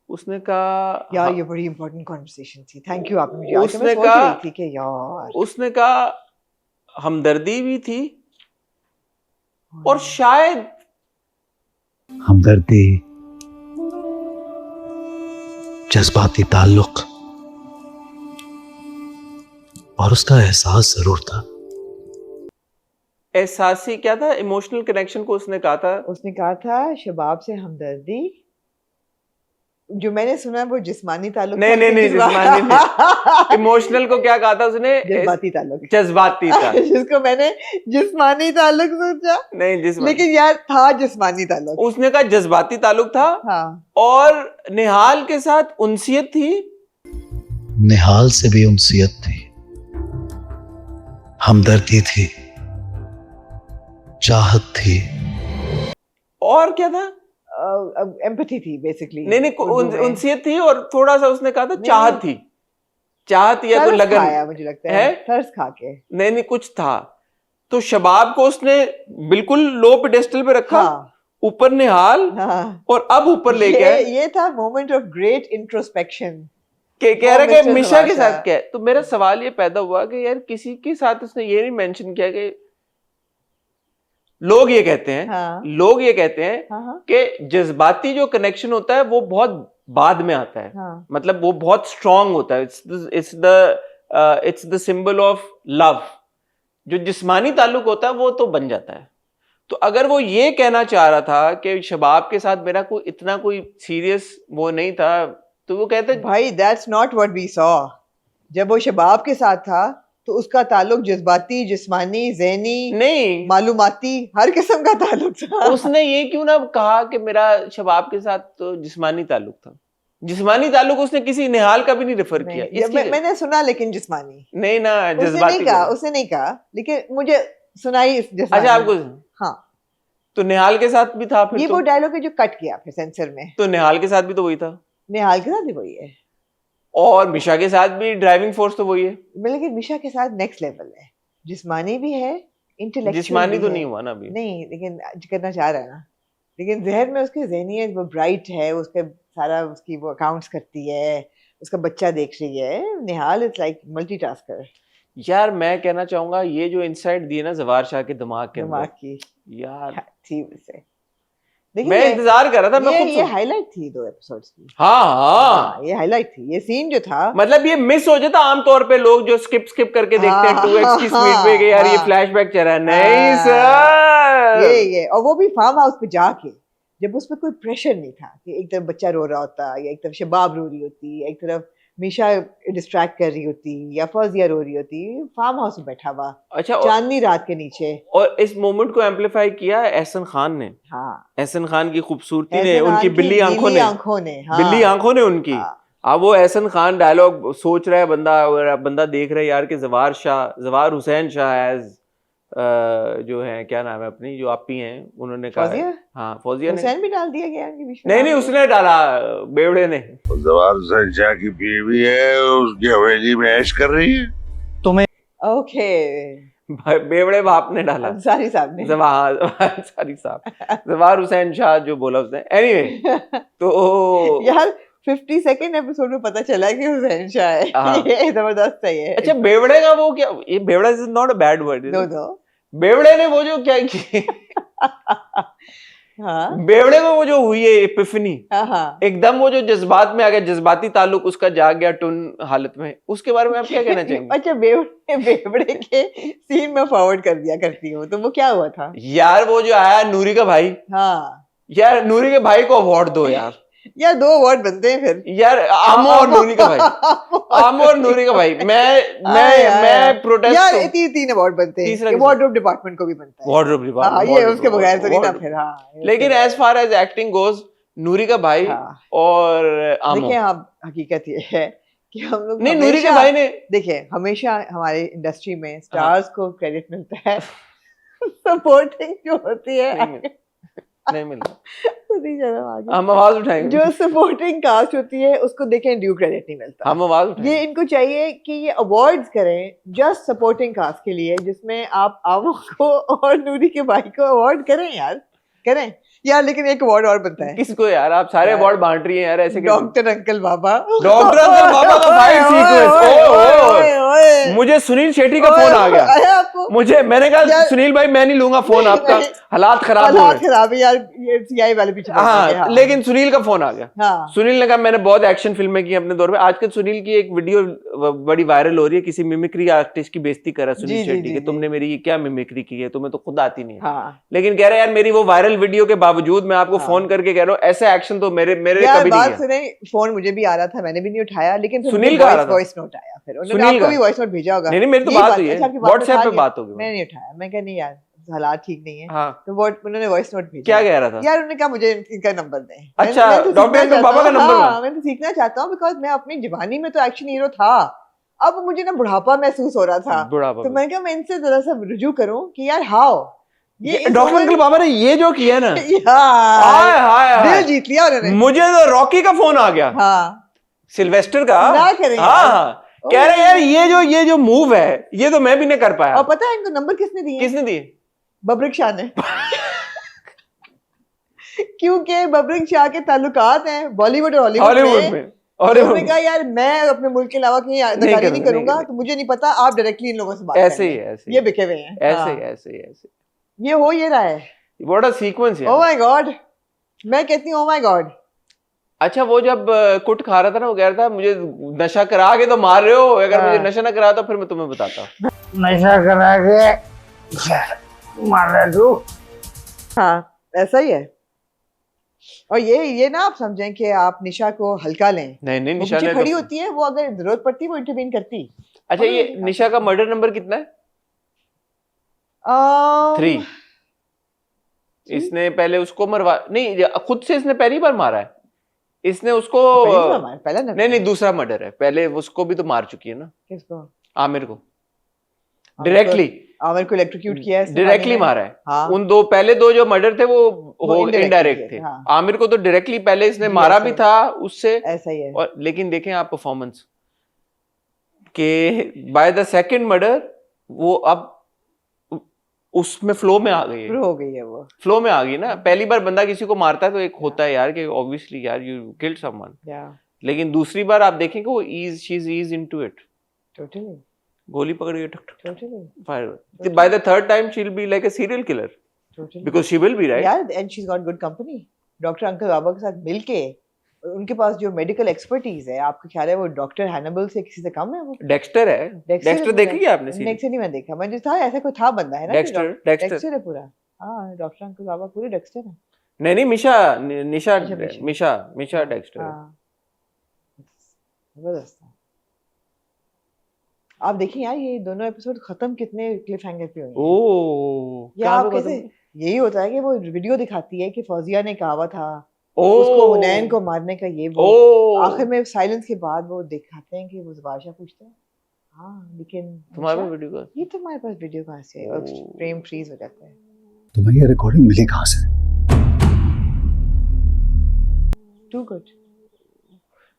उसने कहा यार ये बड़ी इंपॉर्टेंट कॉन्वर्सेशन थी, थैंक यू आपने मुझे आज उसने मैं सोच कहा- रही थी कि यार उसने कहा हमदर्दी भी थी और शायद हमदर्दी, जज्बाती ताल्लुक और उसका एहसास जरूर था। एहसासी क्या था, इमोशनल कनेक्शन को उसने कहा था शबाब से हमदर्दी, जो मैंने सुना वो जिस्मानी ताल्लुक नहीं, था, नहीं, नहीं, जिस्मानी नहीं। इमोशनल को क्या कहा था उसने? जज्बाती ताल्लुक। जज्बाती था जिसको मैंने जिस्मानी ताल्लुक सोचा, नहीं जिस्मानी, लेकिन यार था जिस्मानी ताल्लुक। उसने कहा जज्बाती ताल्लुक था। हाँ। और निहाल के साथ उनसियत थी, निहाल से भी उनसियत थी, हमदर्दी थी, चाहत थी, और क्या था? एम्पैथी थी बेसिकली। नहीं नहीं, उनसियत थी और थोड़ा सा उसने कहा था चाहत थी, चाहत या तो लगन खाया, मुझे लगता है थर्स खा के। नहीं नहीं, कुछ था। तो शबाब को उसने बिल्कुल लो पेडेस्टल पे रखा, ऊपर निहाल, और अब ऊपर लेके आए। ये था मोमेंट ऑफ ग्रेट इंट्रोस्पेक्शन के कह रहा है कि मिशा के साथ क्या है। तो मेरा सवाल ये पैदा हुआ कि यार किसी के साथ उसने ये नहीं मेंशन किया कि लोग ये कहते हैं, लोग ये कहते हैं कि जज्बाती जो कनेक्शन होता है वो बहुत बाद में आता है, मतलब वो बहुत स्ट्रांग होता है, it's the symbol of love. जो जिस्मानी ताल्लुक होता है वो तो बन जाता है। तो अगर वो ये कहना चाह रहा था कि शबाब के साथ मेरा कोई इतना कोई सीरियस वो नहीं था, तो वो कहते भाई that's not what we saw. जब वो शबाब के साथ था तो उसका ताल्लुक जज्बाती, जिस्मानी, ज़हनी नहीं, मालूमाती, हर किस्म का ताल्लुक था। उसने ये क्यों ना कहा कि मेरा शबाब के साथ तो जिस्मानी ताल्लुक था? जिस्मानी ताल्लुक उसने किसी निहाल का भी नहीं रेफर किया। मैंने सुना, लेकिन जिस्मानी नहीं ना, जज्बाती उसने नहीं कहा, लेकिन मुझे सुनाई जिस्मानी। अच्छा आपको? हाँ। तो निहाल के साथ भी था फिर? ये वो डायलॉग है जो कट किया फिर सेंसर में। तो निहाल के साथ भी तो वही था। निहाल के साथ भी वही है। और मिशा के साथ भी ड्राइविंग फोर्स तो वही है। लेकिन मिशा के साथ नेक्स्ट लेवल है, जिस्मानी भी है, इंटेलेक्चुअल जिस्मानी भी तो है। नहीं हुआ ना अभी। नहीं, लेकिन करना चाह रहा है ना, लेकिन जहन में उसकी ज़हनियत वो ब्राइट है, उसके सारा उसकी वो अकाउंट्स करती है, उसका बच्चा देख रही है। निहाल इज लाइक मल्टीटास्कर यार मैं कहना चाहूंगा ये जो इंसाइट दी है ना जवार शाह के दिमाग के दिमाग अंदर, की यार थी उसे। देखिए मैं इंतजार कर रहा था, मैं खुद ये हाईलाइट थी 2 एपिसोड्स की। हाँ हाँ, ये हाईलाइट थी, ये सीन जो था। मतलब ये मिस हो जाता आमतौर पे लोग जो स्किप करके देखते हैं 2x की स्पीड पे कि यार ये फ्लैशबैक चल रहा है। नहीं सर, ये और वो भी फार्म हाउस पे जाके, जब उस पर कोई प्रेशर नहीं था कि एक तरफ बच्चा रो रहा होता, या एक तरफ शबाब रो रही होती, एक तरफ मीशा डिस्ट्रैक्ट कर रही होती, या फौजिया रो रही होती, फार्म हाउस में बैठा हुआ अच्छा चांदनी रात के नीचे। और इस मोमेंट को एम्पलीफाई किया एहसन खान ने। हाँ, एहसन खान की खूबसूरती ने, एहसन उनकी खान की बिल्ली आंखों ने, हाँ, बिल्ली आंखों ने उनकी। हाँ। अब वो एहसन खान डायलॉग सोच रहा है बंदा, और बंदा देख रहा है यार कि जवार हुसैन शाह एज जो है, क्या नाम है अपनी जो आपी हैं, उन्होंने कहा है। फौजिया? हाँ फौजिया ने, हुसैन भी डाल दिया गया इनके बीच में। नहीं उसने डाला, बेवड़े ने। जवार हुसैन शाह की बीवी है, उसकी हवेली में ऐश कर रही है। ओके, बेवड़े बाप ने डाला, अंसारी साहब ने। अंसारी साहब, जवार हुसैन शाह जो बोला उसने। एनीवे तो यार 52nd एपिसोड में पता चला कि हुसैन शाह है। हाँ। ये जबरदस्त है ये। अच्छा बेवड़े का वो क्या, ये बेवड़ा is not a bad word. दो बेवड़े ने वो जो क्या की हाँ बेवड़े को वो जो हुई है एपिफनी, हाँ एकदम वो जो जज्बात में आ गया, जज्बाती ताल्लुक उसका जाग गया टुन हालत में, उसके बारे में आप क्या कहना चाहेंगे? अच्छा, बेवड़े के सीन में फॉरवर्ड कर दिया करती हूँ, तो वो क्या हुआ था? यार वो जो आया नूरी का भाई, हाँ यार नूरी के भाई को अवार्ड दो यार। यार 2 अवार्ड बनते हैं फिर। यार आमो और नूरी का भाई, आमो और नूरी का भाई, मैं प्रोटेस्ट यार 3 अवार्ड बनते तीसरा हैं, वार्डरोब डिपार्टमेंट को भी बनता है। वार्डरोब हाँ, ये उसके बगैर तो नहीं ना फिर। हाँ, लेकिन as far as acting goes, Noori का भाई हाँ। और आमो। देखिए हाँ, हकीकत ये है कि हम लोग नहीं नूरी के भाई ने, देखिए हमेशा हमारे इंडस्ट्री में स्टार्स को क्रेडिट मिलता है, सपोर्टिंग जो होती है नहीं मिलता, हम आवाज उठाएंगे, जो सपोर्टिंग कास्ट होती है उसको देखें ड्यू क्रेडिट नहीं मिलता। हम आवाज उठाएंगे। ये इनको चाहिए कि ये अवार्ड्स करें जस्ट सपोर्टिंग कास्ट के लिए, जिसमें आप आमो को और नूरी के भाई को अवार्ड करें यार, करें यार। लेकिन एक अवार्ड और बनता है। किसको यार, आप सारे अवार्ड बांट रही हैं यार ऐसे। डॉक्टर अंकल बाबा, डॉक्टर अंकल बाबा का फाइट सीक्वेंस। मुझे सुनील शेट्टी का फोन आ गया आपको। मुझे, मैंने कहा सुनील भाई मैं नहीं लूंगा फोन आपका, हालात खराब हो रहे खराब है यार, ये सीआई वाले पीछे। हाँ, लेकिन सुनील का फोन आ गया। हाँ। सुनील ने कहा मैंने बहुत एक्शन फिल्में की अपने दौर में। आजकल सुनील की एक वीडियो बड़ी वायरल हो रही है, किसी मिमिक्री आर्टिस्ट की बेइज्जती कर रहा है सुनील शेट्टी की, तुमने मेरी क्या मिमिक्री की है, तुम्हें तो खुद आती नहीं है। लेकिन कह रहे यार मेरी वो वायरल वीडियो के बावजूद मैं आपको फोन करके कह रहा हूँ ऐसे एक्शन तो मेरे कभी नहीं सुने। फोन मुझे भी आ रहा था, मैंने भी नहीं उठाया, लेकिन सुनील का वॉइस नोट आया, फिर उन्होंने आपको भी वॉइस नोट भेजा होगा। नहीं मेरी तो बात हुई है, व्हाट्सएप पे बात होगी। मैंने नहीं उठाया, मैं कहा नहीं यार हालात ठीक नहीं है। हाँ। तो वो उन्होंने वॉइस नोट भेजा। क्या कह रहा था यार? उन्होंने कहा मुझे इनका नंबर दें। अच्छा, डॉक्टर अंकल बाबा का नंबर। हाँ, मैं तो सीखना चाहता हूँ, बिकॉज मैं अपनी जवानी में तो एक्शन हीरो था, अब मुझे ना बुढ़ापा महसूस हो रहा था, तो मैंने कहा मैं इनसे जरा सा रुजू करूं कि यार हाउ ये डॉक्टर अंकल बाबा ने ये जो किया ना, हाय हाय दिल जीत लिया उन्होंने। मुझे तो रॉकी का फोन आ गया। हाँ, सिल्वेस्टर का। ना करें हाँ, कह रहे यार ये जो मूव है ये तो मैं भी नहीं कर पाया। और पता है इनको नंबर किसने दिए? किसने दिए? बबरिक शाह ने। क्योंकि बबरिक शाह के ताल्लुकात हैं बॉलीवुड और हॉलीवुड में। और उन्होंने कहा यार मैं अपने मुल्क के अलावा कहीं अदाकारी नहीं करूंगा, तो मुझे नहीं पता, आप डायरेक्टली इन लोगों से बात करें। ऐसे ही ये बिके हुए हैं। ऐसे ये हो ये रहा है। What a sequence. Oh my God, मैं कहती हूँ ओह माय गॉड। अच्छा वो जब कुट खा रहा था ना, वो कह रहा था मुझे नशा करा के तो मार रहे हो, अगर मुझे नशा ना करा तो फिर मैं तुम्हें बताता। नशा करा के मार रहे तू। हाँ, ऐसा ही है। और ये ना आप समझें कि आप निशा को हल्का लें। नहीं निशा ने खड़ी होती है, वो अगर जरूरत पड़ती है वो इंटरवीन करती। अच्छा ये निशा का मर्डर नंबर कितना है? 3। इसने पहले उसको मरवा नहीं, खुद से इसने पहली बार मारा है। इसने उसको पहला नहीं दूसरा मर्डर है, पहले उसको भी तो मार चुकी है ना। किसको? आमिर को डायरेक्टली। आमिर को इलेक्ट्रोक्यूट किया है इसने डायरेक्टली पानी में। मारा है। हाँ उन पहले दो जो मर्डर थे वो indirectly इनडायरेक्ट थे, थे। हाँ। आमिर को तो डायरेक्टली पहले इसने जी, मारा ऐसा भी है। था उससे, ऐसा ही है। और लेकिन देखें आप परफॉर्मेंस के बाय द सेकंड मर्डर वो अब उसमें फ्लो में आ गई है, शुरू हो गई है वो। फ्लो में आ गई ना। पहली बार बंदा किसी को मारता है तो एक होता है यार कि ऑब्वियसली यार यू किल्ड समवन, या लेकिन दूसरी बार आप देखेंगे वो she is into it, totally गोली पकड़ के ठक ठक totally fire. By the third time she will be like a serial killer totally because she will be right. यार and she is got good company. Doctor uncle बाबा के साथ मिलके उनके पास जो मेडिकल एक्सपर्टीज है, आपका ख्याल है वो डॉक्टर हैनिबल से किसी से कम है? वो डेक्स्टर है, डेक्स्टर देखी है आपने सीरीज? नेक्स्ट नहीं मैं देखा, मैं जो था ऐसा कोई था बंदा है ना, डेक्स्टर है पूरा। हाँ डॉक्टर अंकल बाबा पूरे डेक्स्टर है। नहीं निशा अच्छा, मिशा डेक्स्टर है। हाँ जबरदस्त था। आप देखिए यार ये दोनों एपिसोड खत्म कितने क्लिफ हैंगर पे हुए हैं। ओह या आप कैसे, यही होता है कि वो वीडियो दिखाती है कि फौजिया ने कहा था ओह उसको हुनैन को मारने का, ये वो ओह आखिर में साइलेंस के बाद वो दिखाते हैं कि वो बादशाह पूछते हैं हाँ लेकिन तुम्हारे पास अच्छा, वीडियो का ये तो हमारे पास वीडियो कहाँ से है, और ओह। फ्रेम फ्रीज हो जाता है। तुम्हें ये रिकॉर्डिंग मिली कहाँ से? Too good.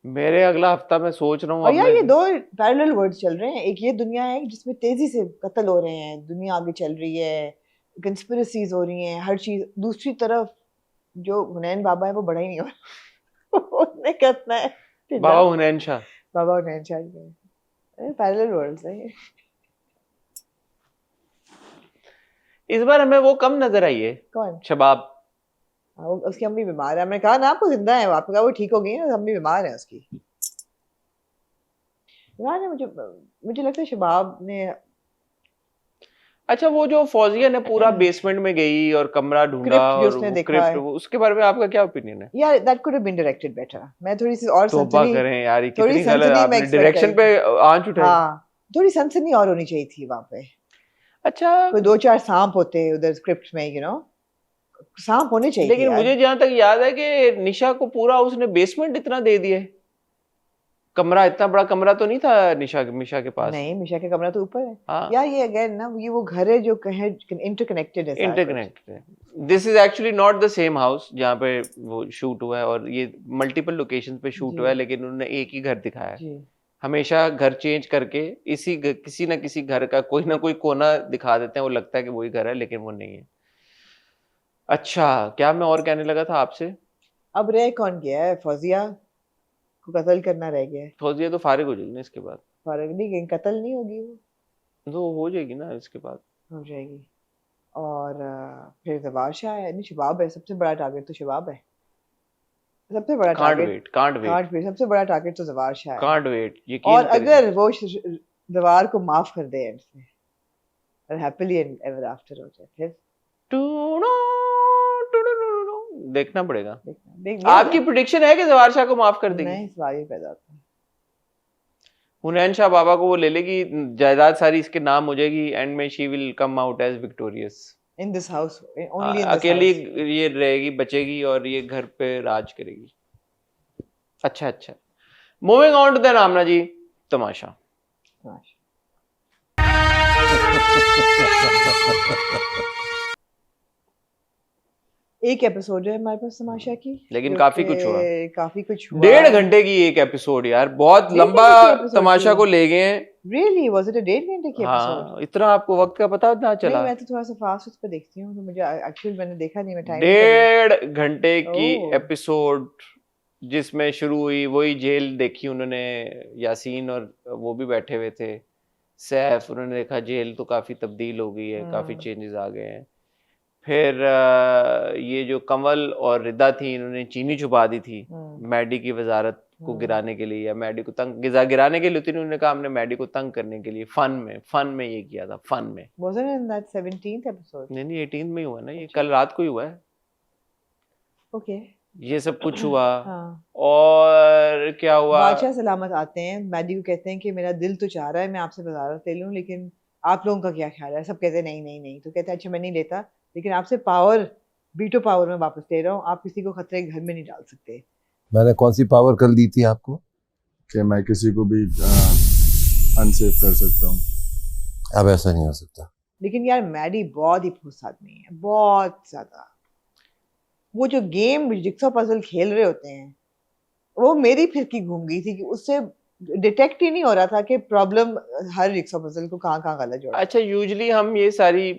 मेरे अगला हफ्ता मैं सोच रहा हूँ और यार ये दो पैरेलल वर्ल्ड्स चल रहे हैं। एक ये दुनिया है जिसमें तेजी से कत्ल हो रहे हैं, दुनिया आगे चल रही है, कंस्पिरेसीज हो रही हैं, हर चीज। दूसरी तरफ जो हुनैन बाबा है वो बड़ा ही नहीं हो रहा उसने कितना है बाबा हुनैन शाह। बाबा हुनैन शाह है। पैरेलल वर्ल्ड्स है ये। इस बार हमें वो कम नजर आई है, कौन? शबाब। उसकी अम्मी बीमार है। मैंने कहा ना आपको जिंदा है, आपने कहा वो ठीक हो गई है, अम्मी बीमार है उसकी। यार मुझे लगता है शबाब ने, अच्छा वो जो फौजिया ने पूरा बेसमेंट में गई और कमरा ढूंढा Crypt जो और उसने वो देखा crypt, है। उसके बारे में आपका क्या ओपिनियन है? यार that could have been directed better. मैं थोड़ी सी और तौबा सनसनी, करें यार, ये थोड़ी कितनी गलत सनसनी मैं आपने expect डायरेक्शन पे आंच उठाई। हाँ थोड़ी सनसनी और होनी चाहिए थी वहां पे। अच्छा कोई दो चार सांप होते उधर स्क्रिप्ट में, यू नो सांप होने चाहिए लेकिन थे यार। मुझे जहां तक याद है कि निशा को पूरा उसने बेसमेंट इतना दे दिया है, कमरा इतना बड़ा कमरा तो नहीं था मिशा के पास। नहीं मिशा का कमरा तो ऊपर है। हाँ यार ये अगेन ना ये वो घर है जो कहे इंटरकनेक्टेड है, इंटरकनेक्टेड है। This is actually not the same house जहाँ पे वो शूट हुआ है, और ये मल्टीपल लोकेशंस पे शूट जी। हुआ है, लेकिन उन्होंने एक ही घर दिखाया है। जी। हमेशा घर चेंज करके किसी ना किसी घर का कोई ना कोई कोना दिखा देते हैं, वो लगता है कि वही घर है लेकिन वो नहीं है। अच्छा क्या मैं और कहने लगा था आपसे, अब रह कौन गया है? फौजिया को कत्ल करना रह गया है। फौजिया तो फारिग हो जाएगी ना इसके बाद, फारिग नहीं, कत्ल नहीं होगी, वो तो हो जाएगी ना इसके बाद। हो जाएगी। और फिर जवार शाह है, नहीं शबाब है सबसे बड़ा टारगेट, तो शबाब है सबसे बड़ा टारगेट। कांट वेट सबसे बड़ा टारगेट तो जवार शाह है। कांट वेट यकीन और करिए। अगर वो जवार को माफ कर दे एंड से, और हैप्पीली एवर आफ्टर हो जाए, फिर देखना पड़ेगा। देख आपकी प्रेडिक्शन है कि जवार शाह को माफ कर देगी? नहीं सवाल ही पैदा होता है। हुनैन शाह बाबा को वो ले लेगी, जायदाद सारी इसके नाम हो जाएगी, एंड में she will come out as victorious in this house, only in अकेली ये रहेगी, बचेगी और ये घर पे राज करेगी। अच्छा मूविंग ऑन टू द रामना जी तमाशा। एक एपिसोड है हमारे पास तमाशा की, लेकिन जो काफी कि कुछ हुआ। काफी कुछ हुआ। 1.5 घंटे की एक एपिसोड यार, बहुत 1.5 लंबा घंटे की episode तमाशा थी। को ले गए हैं। रियली वाज इट अ 1.5 घंटे की एपिसोड? हाँ इतना आपको वक्त का पता ना चला? नहीं मैं तो थोड़ा सा फास्ट उस पे देखती हूँ, तो मुझे एक्चुअली मैंने देखा नहीं, मैं टाइम 1.5 घंटे की ओह। एपिसोड जिसमें शुरू हुई वही जेल देखी उन्होंने, यासीन और वो भी बैठे हुए थे, सैफ, उन्होंने देखा जेल तो काफी तब्दील हो गई है, काफी चेंजेस आ गए हैं। फिर ये जो कंवल और रिदा थी, इन्होंने चीनी छुपा दी थी मैडी की वजारत को गिराने के लिए, या मैडी को तंग गिराने के लिए, उन्होंने कहा हमने मैडी को तंग करने के लिए, फन में ये किया था, फन में। Wasn't in that 17th episode? नहीं 18 में ही हुआ ना ये, कल रात को ही हुआ है। ओके ये सब कुछ हुआ। हाँ। और क्या हुआ, बादशाह सलामत आते हैं, मैडी को कहते हैं कि मेरा दिल तो चाह रहा है मैं आपसे वजारत ले लूं, लेकिन आप लोगों का क्या ख्याल है? सब कहते हैं नहीं, तो कहते हैं अच्छा मैं नहीं लेता, लेकिन आपसे पावर, वीटो पावर में वापस ले रहा हूँ, आप किसी को खतरे के घर में नहीं डाल सकते। मैंने कौन सी पावर कल दी थी आपको कि मैं किसी को भी अनसेफ कर सकता हूँ? अब ऐसा नहीं हो सकता। लेकिन यार मैडी बहुत ही फूस आदमी है, बहुत ज्यादा। वो जो गेम जिक्सॉ पजल खेल रहे होते हैं, वो मेरी फिरकी घूम गई थी कि उससे डिटेक्ट ही नहीं हो रहा था कि प्रॉब्लम हर जिक्सॉ पजल को कहाँ गलत जोड़ा है। अच्छा, यूजुअली हम ये सारी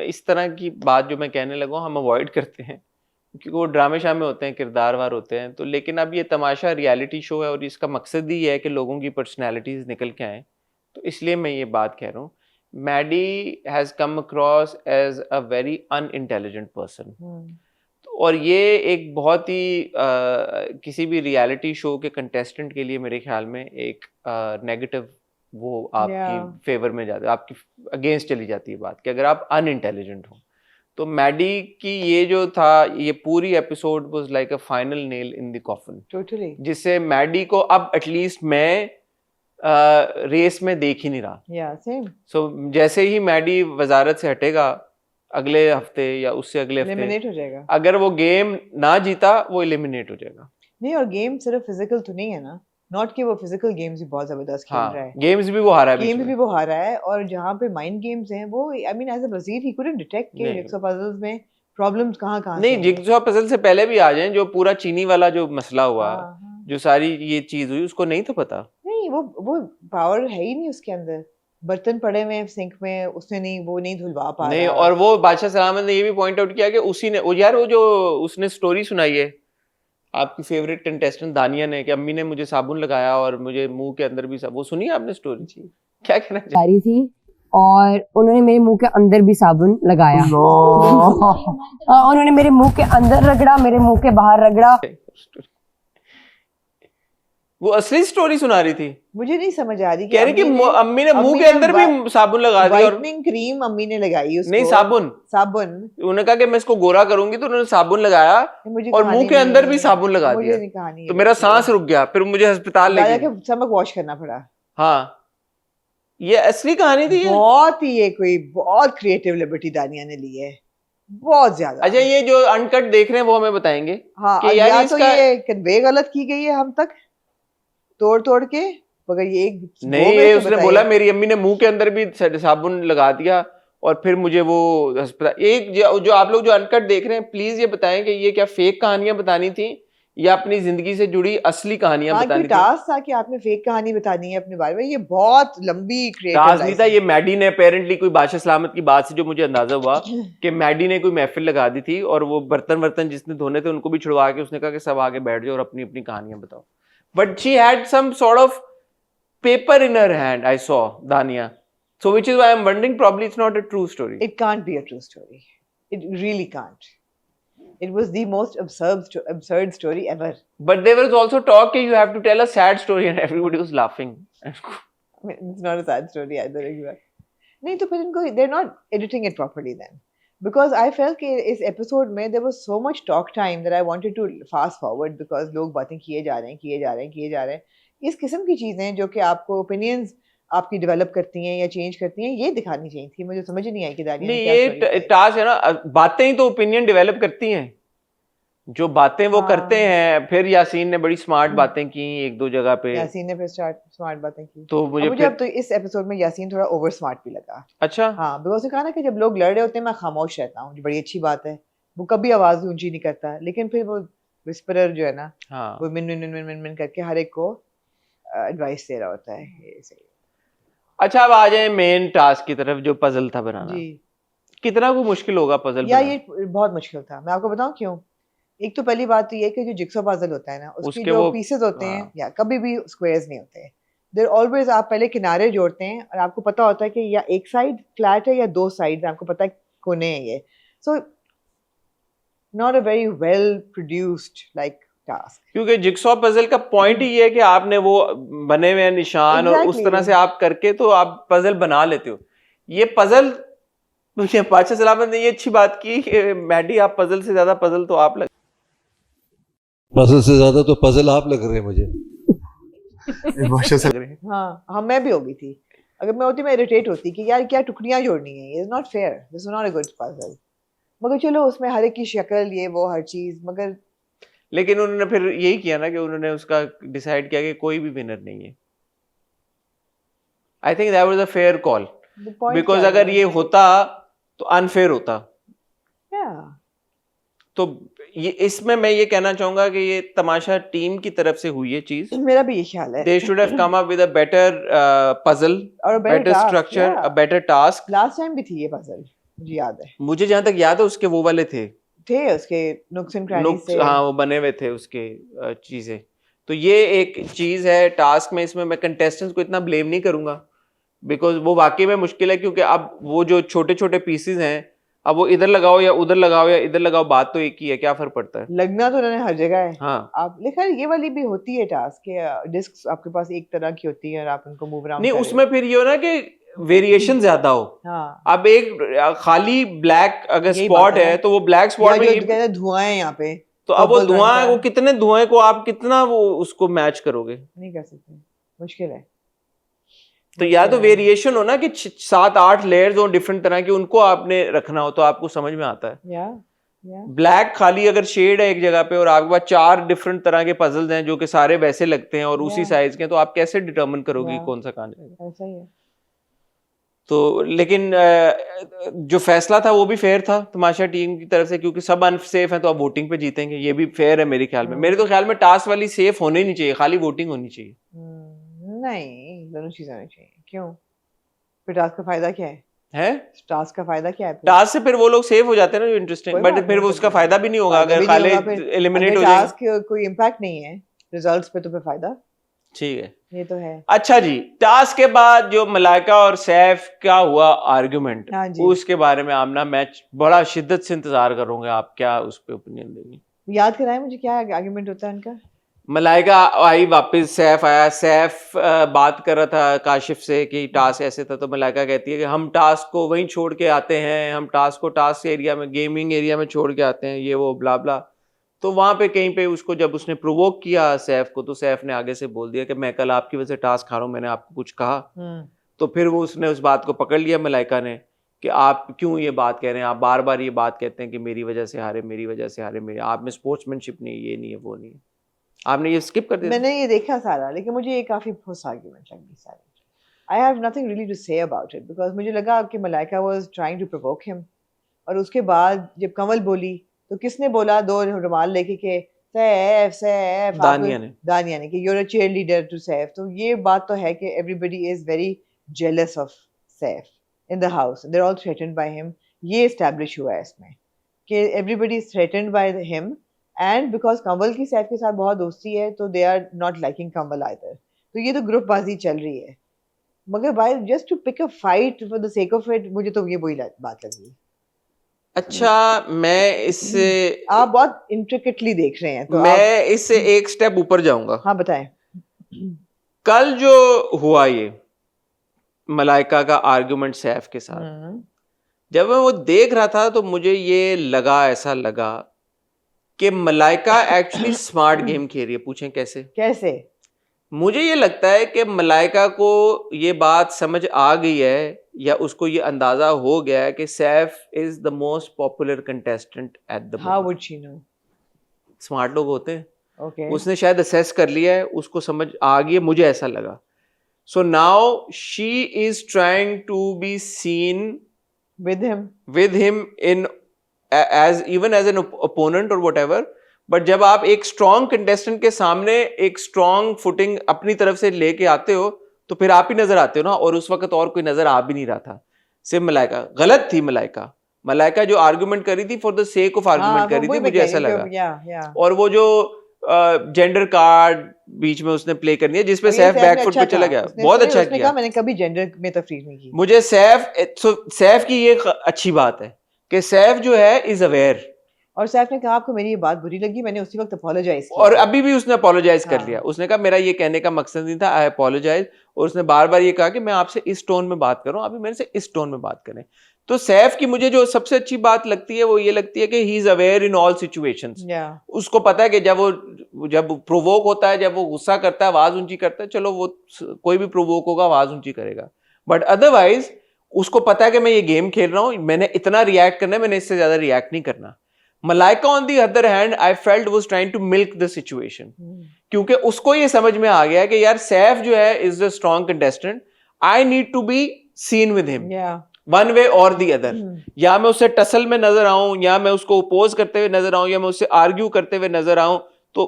इस तरह की बात जो मैं कहने लगा हूँ हम अवॉइड करते हैं क्योंकि वो ड्रामे शामे होते हैं, किरदारवार होते हैं। तो लेकिन अब ये तमाशा रियलिटी शो है और इसका मकसद ही है कि लोगों की पर्सनैलिटीज निकल के आएँ, तो इसलिए मैं ये बात कह रहा हूँ। Maddy has come across as a very unintelligent person, और ये एक बहुत ही किसी भी रियलिटी शो के कंटेस्टेंट के लिए मेरे ख्याल में एक नेगेटिव वो आपकी फेवर में जाती है, आपकी अगेंस्ट चली जाती है बात कि अगर आप अनइंटेलिजेंट हो। तो मैडी की ये जो था, ये पूरी episode was like a final nail in the coffin, totally, जिससे मैडी को अब एटलीस्ट मैं रेस में देख ही नहीं रहा। या सेम। सो जैसे ही मैडी वजारत से हटेगा अगले हफ्ते या उससे अगले हफ्ते एलिमिनेट हो जाएगा। अगर वो गेम ना जीता वो एलिमिनेट हो जाएगा। नहीं, और गेम सिर्फ फिजिकल तो नहीं है ना, नॉट कि वो फिजिकल गेम्स भी बहुत जबरदस्त खेल रहा है, गेम्स भी वो हारा है, गेम्स भी वो हारा है। और जहाँ पे माइंड गेम्स हैं वो, आई मीन एज अ वजीर ही कुडंट डिटेक्ट के जिक्सॉ पजल्स में प्रॉब्लम्स कहाँ नहीं, जिक्सॉ पजल से पहले भी आ जाएं, जो पूरा चीनी वाला जो मसला हुआ, जो सारी ये चीज हुई, उसको नहीं तो पता। नहीं, वो पावर है ही नहीं उसके अंदर। बर्तन पड़े हुए हैं सिंक में, उसने नहीं, वो नहीं धुलवा पा रहा। नहीं, और वो बादशाह सलामत ने ये भी पॉइंट आउट किया कि उसी ने, वो यार वो जो उसने स्टोरी सुनाई है आपकी फेवरेट कंटेस्टेंट दानिया ने, कि अम्मी ने मुझे साबुन लगाया और मुझे मुंह के अंदर भी वो सुनी आपने स्टोरी? क्या कहना चाह रही थी? और उन्होंने मेरे मुंह के अंदर भी साबुन लगाया। उन्होंने मेरे मुंह के अंदर रगड़ा, मेरे मुंह के बाहर रगड़ा। वो असली स्टोरी सुना रही थी, मुझे नहीं समझ आ रही। कह रही कि अम्मी ने मुंह के अंदर भी साबुन लगा दिया, और व्हाइटनिंग क्रीम अम्मी ने लगाई उसको। नहीं, साबुन। उन्होंने कहा कि मैं इसको गोरा करूंगी, तो उन्होंने साबुन लगाया और मुंह के अंदर भी साबुन लगा दिया। तो मेरा सांस रुक गया, फिर मुझे अस्पताल ले गए, स्टमक वॉश करना पड़ा। हाँ, ये असली कहानी थी। बहुत ही ये कोई बहुत क्रिएटिव लिबर्टी दानिया ने ली है, बहुत ज्यादा। अच्छा, ये जो अनकट देख रहे हैं वो हमें बताएंगे। हाँ, कि यार या इसका... तो ये कन्वे गलत की गई है हम तक तोड़ के, मगर ये नहीं, ये उसने बोला मेरी अम्मी ने मुंह के अंदर भी साबुन लगा दिया और फिर मुझे वो अस्पताल। एक जो आप लोग जो अनकट देख रहे हैं, प्लीज ये बताएं कि ये क्या फेक कहानियां बतानी थी या अपनी जिंदगी से जुड़ी असली कहानियां बतानी थी? टास्क था कि आपने फेक कहानी बतानी है अपने बारे में। ये बहुत लंबी टास्क नहीं था, ये मैडी ने अपेरेंटली कोई बादशाह सलामत की बात से जो मुझे अंदाजा हुआ कि मैडी ने कोई महफिल लगा दी थी और वो बर्तन जिसने धोने थे उनको भी छुड़वा के उसने कहा कि सब आगे बैठ जाओ और अपनी अपनी कहानियां बताओ। But she had some sort of paper in her hand, I saw, Dania. So which is why I'm wondering, probably it's not a true story. It can't be a true story. It really can't. It was the most absurd story ever. But there was also talk that you have to tell a sad story and everybody was laughing. I mean, it's not a sad story either. नहीं तो फिर इनको, they're not editing it properly then. Because I felt कि इस एपिसोड में there was so much talk time that I wanted to fast forward because लोग बातें किए जा रहे हैं। इस किस्म की चीज़ें जो कि आपको ओपिनियंस आपकी डेवलप करती हैं या चेंज करती हैं, ये दिखानी चाहिए थी। मुझे समझ नहीं आई कि दानिया ने क्या स्टोरी। ये टास्क है ना, बातें ही तो ओपिनियन डेवलप करती हैं। जो बातें वो करते हैं, फिर यासीन ने बड़ी स्मार्ट बातें की एक दो जगह पे, यासीन ने फिर स्मार्ट बातें की, तो मुझे अब तो इस एपिसोड में यासीन थोड़ा ओवर स्मार्ट भी लगा। अच्छा, हाँ, बिकॉज उसने कहा ना कि जब लोग लड़ रहे होते हैं मैं खामोश रहता हूँ, बड़ी अच्छी बात है, वो कभी आवाज ऊंची नहीं करता, लेकिन फिर वो विस्परर जो है ना, हाँ, वो मिन करके हर एक को एडवाइस दे रहा होता है। ये सही। अच्छा, अब आ जाए मेन टास्क की तरफ, जो पजल था बनाना। कितना को मुश्किल होगा पजल या ये बहुत मुश्किल था। मैं आपको बताऊं क्यों। एक तो पहली बात तो ये कि जो जिक्सॉ पजल होता है ना, उसके जो पीसेस होते हैं या कभी भी स्क्वायर्स नहीं होते, देयर ऑलवेज, आप पहले किनारे जोड़ते हैं और आपको पता होता है कि या एक साइड फ्लैट है या दो साइड आपको पता है कोने हैं ये। So not a very well produced like task, क्योंकि जिक्सॉ पजल का पॉइंट ही है कि आपने वो बने हुए निशान और उस तरह से आप करके तो आप पजल बना लेते हो। ये पजल, मुझे बादशाह सलामत ने ये अच्छी बात की कि मैडी आप पजल से ज्यादा पजल तो आप लग, पजल से ज्यादा तो पजल आप लग रहे हैं मुझे। हाँ, मैं भी हो गई थी। अगर मैं होती मैं इरिटेट होती कि यार क्या टुकड़ियां जोड़नी है, is not fair, this is not a good puzzle. मगर चलो उसमें हर एक की शक्ल, ये वो हर चीज, मगर लेकिन उन्होंने फिर यही किया ना कि उन्होंने उसका डिसाइड किया कि कोई भी विनर नहीं है। I think that was a fair call. Because अगर ये होता तो अनफेयर होता। तो ये इसमें मैं ये कहना चाहूंगा कि ये तमाशा टीम की तरफ से हुई है चीज। मेरा भी ये ख्याल है। They should have come up with a better puzzle, और better structure, a better task. Last time भी थी ये पजल, मुझे याद है। मुझे जहां तक याद है उसके वो वाले थे उसके नुक्स एंड क्रैनीज से, हाँ वो बने हुए थे उसके चीजें। तो ये एक चीज है टास्क में, इसमें मैं कंटेस्टेंट्स को इतना ब्लेम नहीं करूंगा बिकॉज वो वाकई में मुश्किल है, क्योंकि अब वो जो छोटे छोटे पीसेस हैं अब वो इधर लगाओ या उधर लगाओ या इधर लगाओ, बात तो एक ही है, क्या फर्क पड़ता है? लगना तो उन्होंने हर जगह है। हाँ आप लिखा ये वाली भी होती है टास्क के डिस्क आपके पास एक तरह की होती है और आप उनको मूव अराउंड नहीं, उसमें फिर ये हो ना कि वेरिएशन ज्यादा हो। हाँ। अब एक खाली ब्लैक अगर स्पॉट है तो वो ब्लैक स्पॉट में धुआं है यहाँ पे, तो अब वो धुआं, वो कितने धुआं को आप कितना वो उसको मैच करोगे? नहीं कर सकते, मुश्किल है। तो या तो वेरिएशन हो ना कि 7-8 लेयर्स हो डिफरेंट तरह की, उनको आपने रखना हो तो आपको समझ में आता है। ब्लैक खाली अगर शेड है एक जगह पे और आपके पास 4 डिफरेंट तरह के पजल्स हैं जो कि सारे वैसे लगते हैं और उसी साइज के, तो आप कैसे डिटरमिन करोगे कौन सा कहां जाएगा? ऐसा ही है। तो लेकिन जो फैसला था वो भी फेयर था तमाशा टीम की तरफ से, क्योंकि सब अनसेफ हैं तो आप वोटिंग पे जीतेंगे, ये भी फेयर है मेरे ख्याल में। मेरे तो ख्याल में टास्क वाली सेफ होनी नहीं चाहिए, खाली वोटिंग होनी चाहिए। नहीं, दोनों चीजें होनी चाहिए। क्यों? फिर टास्क का फायदा क्या है? टास्क का फायदा क्या है? टास्क से फिर वो लोग सेव हो जाते हैं ना जो इंटरेस्टिंग, बट फिर वो उसका फायदा भी नहीं होगा अगर खाली एलिमिनेट हो जाएगा। टास्क कोई इंपैक्ट नहीं है रिजल्ट्स पे, तो फिर फायदा ठीक है, ये तो है। अच्छा जी, टास्क के बाद जो मलाइका और सैफ का हुआ आर्गुमेंट, उसके बारे में आमना मैं बड़ा शिद्दत से इंतजार करूंगा, आप क्या उस पे ओपिनियन देंगी? याद कराएं मुझे, क्या आर्गुमेंट होता है उनका? मलाइका आई वापस, सैफ आया, सैफ बात कर रहा था काशिफ से कि टास्क ऐसे था, तो मलाइका कहती है कि हम टास्क को वहीं छोड़ के आते हैं, हम टास्क को टास्क एरिया में, गेमिंग एरिया में छोड़ के आते हैं, ये वो ब्ला ब्ला। तो वहां पे कहीं पे उसको जब उसने प्रोवोक किया सैफ को, तो सैफ ने आगे से बोल दिया कि मैं कल आपकी वजह से टास्क खा रहा हूँ, मैंने आपको कुछ कहा? तो फिर वो उसने उस बात को पकड़ लिया मलाइका ने कि आप क्यों ये बात कह रहे हैं, आप बार बार ये बात कहते हैं कि मेरी वजह से हारे, मेरी वजह से हारे, मेरी आप में स्पोर्ट्समैनशिप नहीं, ये नहीं है, वो नहीं है। आपने ये स्किप कर दिया? मैंने ये देखा सारा, लेकिन मुझे ये काफी ठोस आर्गुमेंट लगी सारी। I have nothing really to say about it, because मुझे लगा कि Malaika was trying to provoke him, और उसके बाद जब कंवल बोली तो किसने बोला 2 रुमाल लेके के सैफ सैफ, दानिया ने कि you are a cheerleader to Saif. तो ये बात तो है कि everybody is very jealous of Saif in the house, they are all threatened by him. ये एस्टैब्लिश हुआ है इसमें कि everybody is threatened by him, and because Kanwal की सैफ के साथ बहुत दोस्ती है तो they are not liking Kanwal either. तो ये तो ग्रुप बाजी चल रही है, मगर by just to pick a fight for the sake of it, मुझे तो ये वही बात लगी। अच्छा, मैं इससे, आप बहुत इंट्रिकेटली देख रहे हैं, तो मैं इससे एक स्टेप ऊपर जाऊंगा। हाँ बताएं। कल जो हुआ ये मलाइका का आर्गुमेंट सैफ के साथ, जब मैं वो देख रहा था तो मुझे ये लगा, ऐसा लगा कि मलाइका एक्चुअली स्मार्ट गेम खेल रही है। पूछें कैसे? कैसे? मुझे ये लगता है कि मलाइका को ये बात समझ आ गई है या उसको ये अंदाजा हो गया है कि Saif is the most popular contestant at the moment. How would she know? Smart लोग होते हैं। Okay. उसने शायद असेस कर लिया है, उसको समझ आ गई है, मुझे ऐसा लगा। So now she is trying to be seen with him in as even as an opponent or whatever, but जब आप एक स्ट्रॉन्ग कंटेस्टेंट के सामने एक स्ट्रॉन्ग फुटिंग अपनी तरफ से लेके आते हो तो फिर आप ही नजर आते हो ना, और उस वक्त और कोई नजर आ भी नहीं रहा था, सिर्फ मलाइका। गलत थी मलाइका जो आर्गुमेंट करी थी for the sake of argument करी थी, मुझे ऐसा लगा। और वो जो जेंडर कार्ड बीच में उसने प्ले करनी है जिसपे सैफ बैकफुट पे चला गया, बहुत अच्छा किया। मैंने कभी जेंडर में तफरीक नहीं की। मुझे सैफ की ये अच्छी बात है कि सैफ जो है इज अवेयर, और सैफ ने कहा आपको मेरी ये बात बुरी लगी, मैंने उसी वक्त अपोलोजाइज किया, और अभी भी उसने अपोलोजाइज कर लिया। उसने कहा मेरा ये कहने का मकसद नहीं था, आई अपोलोजाइज, और उसने बार बार ये कहा कि मैं आपसे इस टोन में बात कर रहा हूं, अभी मेरे से इस टोन में बात करें। तो सैफ की मुझे जो सबसे अच्छी बात लगती है वो ये लगती है कि he is aware in all situations. उसको पता है कि जब प्रोवोक होता है, जब वो गुस्सा करता है, आवाज ऊंची करता है, चलो वो कोई भी प्रोवोक होगा आवाज ऊंची करेगा, बट अदरवाइज उसको पता है कि मैं ये गेम खेल रहा हूं, मैंने इतना रिएक्ट करना है, मैंने इससे ज्यादा रिएक्ट नहीं करना। Malaika on the other hand I felt was trying to milk the situation, क्योंकि उसको ये समझ में आ गया कि यार सैफ जो है is the strong contestant, I need to be seen with him, Yeah. One way और दी अदर। या मैं उससे टसल में नजर आऊं, या मैं उसको ओपोज करते हुए नजर आऊं, या मैं उससे आर्ग्यू करते हुए नजर आऊं, तो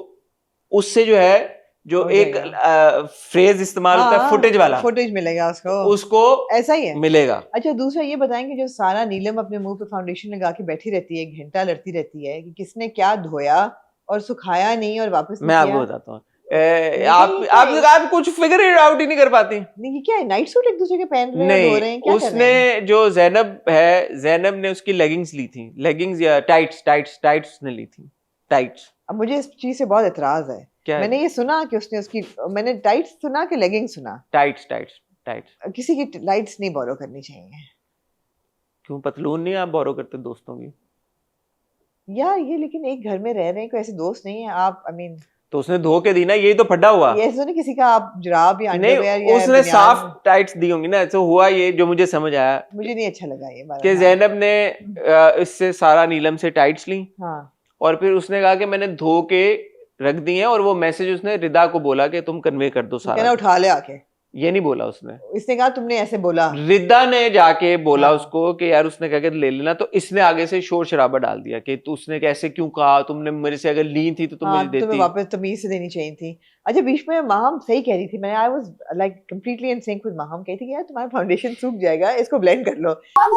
उससे जो है जो हो एक फ्रेज इस्तेमाल होता है फुटेज वाला, फुटेज मिलेगा उसको ऐसा ही है मिलेगा। अच्छा, दूसरा ये बताएंगे, जो सारा नीलम अपने मुंह पे फाउंडेशन लगा के बैठी रहती है, एक घंटा लड़ती रहती है कि किसने क्या धोया और सुखाया नहीं और वापस मैं आपको बताता हूँ, आप कुछ फिगर इट आउट ही नहीं कर पाती। नहीं, ये क्या है, नाइट सूट एक दूसरे के पहन रहे हैं, धो रहे हैं, नहीं, क्या कर उसने रहे हैं? जो जैनब है, जैनब ने उसकी लेगिंग्स ली थी, लेगिंग्स या टाइट्स उसने ली थी, टाइट्स। अब मुझे इस चीज से बहुत एतराज है। क्या मैंने ये सुना कि उसने उसकी, मैंने टाइट्स सुना कि लेगिंग सुना। टाइट्स किसी की टाइट्स नहीं बोरो करनी चाहिए। क्यों, पतलून नहीं आप बोरो करते दोस्तों की? यार ये लेकिन एक घर में रह रहे हैं, कोई ऐसे दोस्त नहीं है आप, आई मीन तो उसने धो के दी ना, यही तो फड्डा हुआ। ये ऐसे नहीं किसी का आप जुराब या नहीं, अंडरवेयर या उसने बनियान। साफ टाइट्स दी होंगी ना, तो हुआ ये जो मुझे समझ आया मुझे नहीं अच्छा लगा ये बात कि जैनब ने इससे सारा नीलम से टाइट्स ली, हाँ, और फिर उसने कहा कि मैंने धो के रख दी है, और वो मैसेज उसने रिदा को बोला कि तुम कन्वे कर दो कहना सारा। उठा ले आके, ये नहीं बोला उसने, इसने कहा तुमने ऐसे बोला। रिदा ने जाके बोला हाँ। उसको कि यार उसने कहा कि ले लेना, तो इसने आगे से शोर शराबा डाल दिया कि तू, उसने कैसे क्यों कहा, तुमने मेरे से अगर ली थी तो तुम हाँ, मुझे देती। तुम्हें वापस तमीज से देनी चाहिए थी। अच्छा, बीच में माहम सही कह रही थी, मैंने I was like completely in sync with Maham, कहती थी यार तुम्हारा फाउंडेशन सूख जाएगा, इसको ब्लेंड कर लो,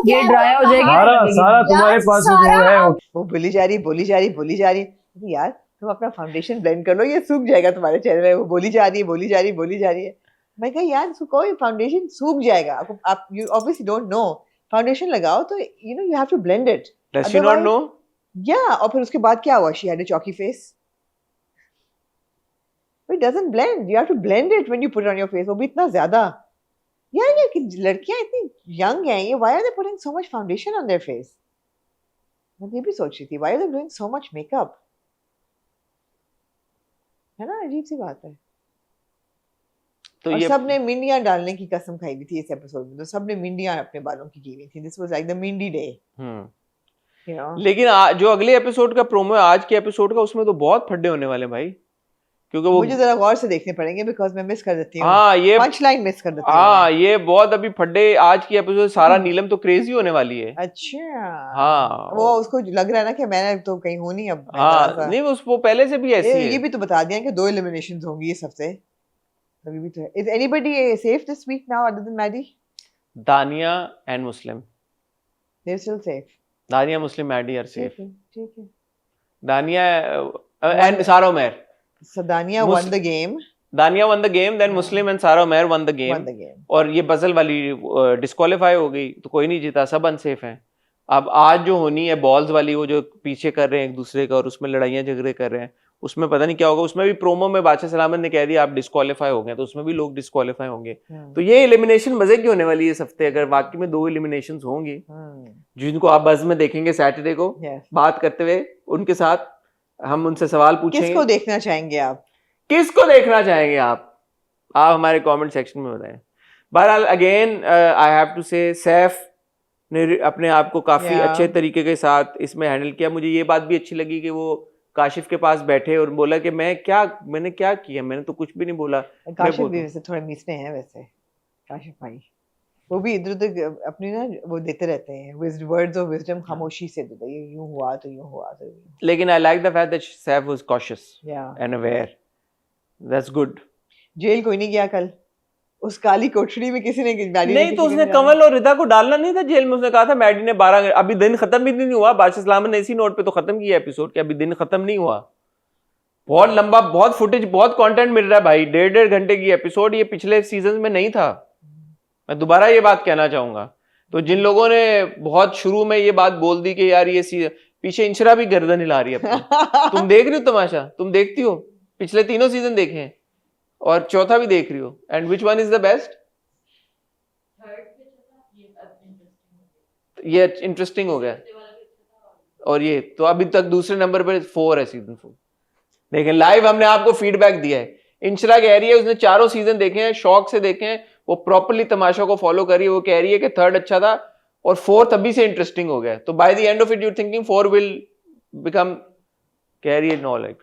ये ड्राई हो जाएगी। सारा तुम्हारे पास जो है वो बोली जा रही यार तुम अपना फाउंडेशन ब्लेंड कर लो, ये सूख जाएगा तुम्हारे चेहरे में। वो बोली जा रही है। मैं कहा यार कोई फाउंडेशन सूख जाएगा, आप you obviously don't know, foundation लगाओ तो you know you have to blend it. Does she not know? या और फिर उसके बाद क्या हुआ, she had a chalky face. It doesn't blend, you have to blend it when you put it on your face, वो भी इतना ज्यादा। यार ये कि लड़कियां इतनी यंग हैं, ये why are they putting so much foundation on their face? मैं ये भी सोच रही थी, why are they doing so much makeup? है ना, अजीब सी बात है। तो और ये सबने मिंडियां डालने की कसम खाई हुई थी इस एपिसोड में, तो सबने मिंडियां अपने बालों की हुई थी। This was like the Mindy day, you know. लेकिन जो अगले एपिसोड का प्रोमो है आज के एपिसोड का, उसमें तो बहुत फड्डे होने वाले भाई, क्योंकि वो मुझे जरा गौर से देखने पड़ेंगे बिकॉज़ मैं मिस कर देती हूँ। हाँ, ये पंच लाइन मिस कर देती हूँ। हाँ, ये बहुत अभी फड्डे आज की एपिसोड, सारा नीलम तो क्रेजी होने वाली है। अच्छा, हाँ, वो उसको लग रहा है ना कि मैंने तो कहीं हूँ नहीं अब। हाँ, नहीं वो पहले से भी ऐसी ये है। भी तो बता दिया कि 2 एलिमिनेशंस होंगी इस हफ्ते, अभी भी तो है। Is anybody safe this week now other than Maddy? Dania and Muslim, they are still safe. Dania, Muslim, Maddie are safe. ठीक है। Dania and Sara Umar, So Dania won the game. Dania won the game, then Muslim and Sara Umar one the game. और ये बजल वाली डिस्क्वालीफाई हो गई, तो कोई नहीं जीता, सब अनसेफ हैं। अब आज जो होनी है बॉल्स वाली, वो जो पीछे कर रहे हैं एक दूसरे का और उसमें लड़ाइयाँ झगड़े कर रहे हैं, उसमें पता नहीं क्या होगा। उसमें भी प्रोमो में बादशाह सलामत ने कह दिया आप डिस्क्वालीफाई हो गए, तो उसमें भी लोग डिस्क्वालीफाई होंगे। तो ये एलिमिनेशन मजे की होने वाली है इस हफ्ते, अगर वाकई में 2 एलिमिनेशंस होंगी, जिनको आप बज़ में देखेंगे सैटरडे को। बात करते हुए उनके साथ हम उनसे सवाल पूछेंगे। किसको देखना चाहेंगे आप? किसको देखना चाहेंगे आप हमारे कमेंट सेक्शन में बताएं। बहरहाल अगेन आई हैव टू से सैफ ने अपने आप को काफी अच्छे तरीके के साथ इसमें हैंडल किया। मुझे ये बात भी अच्छी लगी कि वो काशिफ के पास बैठे और बोला कि मैंने क्या किया, मैंने तो कुछ भी नहीं बोला। काशिफ भी वैसे थोड़े मिसने हैं वैसे, काशिफ भाई वो भी इधर उधर अपनी ना वो देते रहते हैं वर्ड्स ऑफ विजडम, खामोशी से देते हैं, यूं हुआ तो यूं हुआ तो। लेकिन I like the fact that Saif was cautious and aware, that's good. Jail कोई नहीं गया कल, उस काली कोठरी में किसी ने नहीं, तो उसने कमल और रिदा को डालना नहीं था जेल में। उसने कहा था मैडी ने 12, अभी दिन खत्म भी नहीं हुआ। बादशाह सलामत ने इसी नोट पे तो खत्म किया एपिसोड कि अभी दिन खत्म नहीं हुआ। बहुत लंबा, बहुत फुटेज, बहुत कंटेंट मिल रहा है भाई, 1.5 घंटे की एपिसोड। ये पिछले सीजन में नहीं था। मैं दोबारा ये बात कहना चाहूंगा। तो जिन लोगों ने बहुत शुरू में ये बात बोल दी कि यार ये पीछे इंशरा भी गर्दन हिला रही है तुम देख रही हो तमाशा, तुम देखती हो, पिछले 3 सीजन देखे हैं और चौथा भी देख रही हो। And which one is the best? ये इंटरेस्टिंग हो गया। और ये तो अभी तक दूसरे नंबर पर 4 है, सीजन 4। देखें, लाइव हमने आपको फीडबैक दिया है। इंशरा कह रही है उसने 4 सीजन देखे हैं, शौक से देखे हैं, वो प्रॉपर्ली तमाशा को फॉलो कर रही है। वो कह रही है कि 3rd अच्छा था और 4th अभी से इंटरेस्टिंग हो गया। तो by the end of it you thinking 4 will become, कह रही है नो लाइक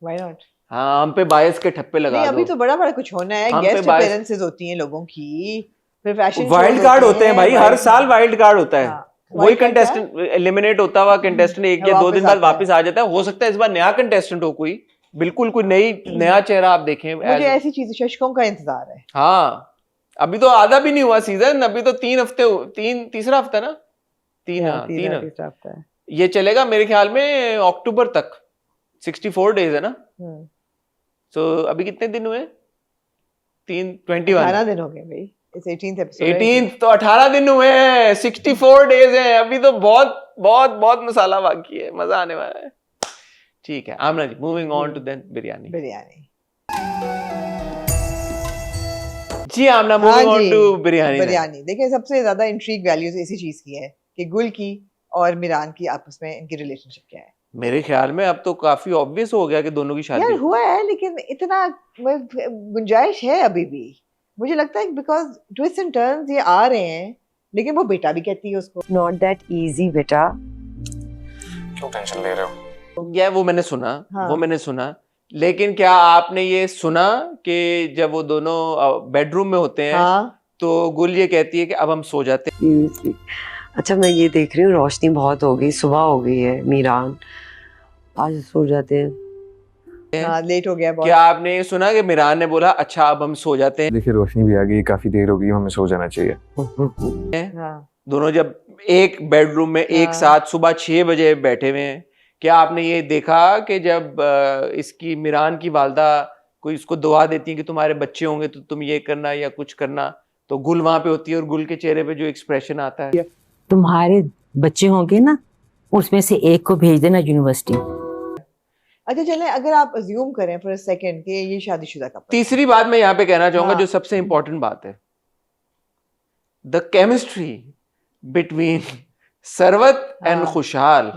Why not? हाँ, हम पे बायस के ठप्पे लगा नहीं, दो। अभी तो बड़ा बड़ा कुछ होना है, हम पे गेस्ट बायस अपीयरेंसेस होती हैं लोगों की, फिर फैशन वाइल्ड कार्ड होते हैं भाई, हर साल वाइल्ड कार्ड होता है। वही वाइल्ड कार्ड क्या है? कंटेस्टेंट एलिमिनेट होता हुआ कंटेस्टेंट एक या 2 दिन बाद वापस आ जाता है। हो सकता है इस बार नया कंटेस्टेंट हो, कोई बिल्कुल कोई नया चेहरा आप देखें। मुझे ऐसी चीज शशकों का इंतजार है। हाँ, अभी तो आधा भी नहीं हुआ सीजन, अभी तो 3 हफ्ते, तीसरा हफ्ता ना, तीसरा हफ्ता है। ये चलेगा मेरे ख्याल में अक्टूबर तक। 64 डेज है ना। सो अभी कितने दिन हुए? 21 18 दिन हो गए भाई। It's 18th episode. 18 तो 18 दिन हुए हैं, 64 डेज हैं, अभी तो बहुत बहुत बहुत मसाला बाकी है, मजा आने वाला है। ठीक है Aamna ji, moving on to then biryani. जी Aamna, moving on to biryani. देखिए सबसे ज्यादा इंट्रीग वैल्यूज इसी चीज की है कि गुल की और मिरान की आपस में इनकी रिलेशनशिप क्या है। मेरे ख्याल में अब तो काफी ऑब्वियस हो गया कि दोनों की शादी यार हुआ है, लेकिन इतना गुंजाइश है अभी भी। मुझे लगता है बिकॉज ट्विस्ट एंड टर्न्स ये आ रहे हैं, लेकिन वो बेटा भी कहती है उसको नॉट दैट इजी बेटा। क्यों टेंशन ले रहे हो? या वो मैंने सुना, वो मैंने सुना, लेकिन क्या आपने ये सुना कि जब वो दोनों बेडरूम में होते हैं तो गुल ये कहती है कि अब हम सो जाते हैं। अच्छा मैं ये देख रही हूँ रोशनी बहुत हो गई, सुबह हो गई है, मीरान आज सो जाते हैं। लेट हो गया बहुत। क्या आपने ये सुना कि मीरान ने बोला अच्छा अब हम सो जाते हैं? देखिए रोशनी भी आ गई, काफी देर हो गई, हमें सो जाना चाहिए। दोनों जब एक बेडरूम में एक साथ सुबह 6 बजे बैठे हुए हैं, क्या आपने ये देखा कि जब इसकी मीरान की वालदा कोई इसको दुआ देती है कि तुम्हारे बच्चे होंगे तो तुम ये करना या कुछ करना, तो गुल वहां पे होती है और गुल के चेहरे पे जो एक्सप्रेशन आता है, तुम्हारे बच्चे होंगे ना उसमें से एक को भेज देना यूनिवर्सिटी। अच्छा चलें, अगर आप अज्यूम करें फॉर अ सेकंड कि ये शादीशुदा कपल। तीसरी बात मैं यहाँ पे कहना चाहूंगा जो सबसे इंपॉर्टेंट बात है, the chemistry between Sarwat and खुशहाल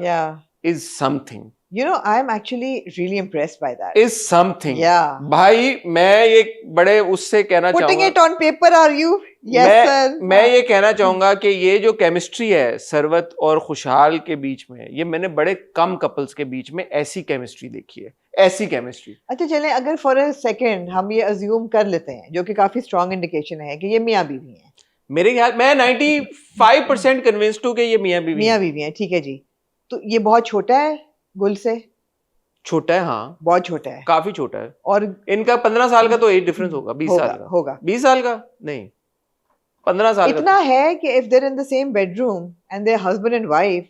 is something. You know, I am actually really impressed by that. Is something. Yeah. भाई मैं ये बड़े उससे कहना चाहूँगा. Putting it on paper, are you? Yes sir. मैं ये कहना चाहूँगा कि ये जो केमिस्ट्री है सरवत और खुशहाल के बीच में, ये मैंने बड़े कम कपल्स के बीच में ऐसी केमिस्ट्री देखी है, ऐसी केमिस्ट्री। अच्छा चलें, अगर फॉर अ सेकंड हम ये अज्यूम कर लेते हैं, जो कि काफी स्ट्रॉन्ग इंडिकेशन है कि ये मियाँ बीवी हैं। मेरे ख्याल मैं 95% कन्विंस्ड हूँ कि ये मियाँ बीवी हैं। ठीक है जी, तो ये बहुत छोटा है गुल से? छोटा है, हाँ बहुत छोटा है, काफी छोटा है। और इनका 15 साल का तो एज डिफरेंस होगा, 20 साल का होगा। 20 साल का नहीं, 15 साल इतना है कि if they're in the same bedroom and they're husband and wife,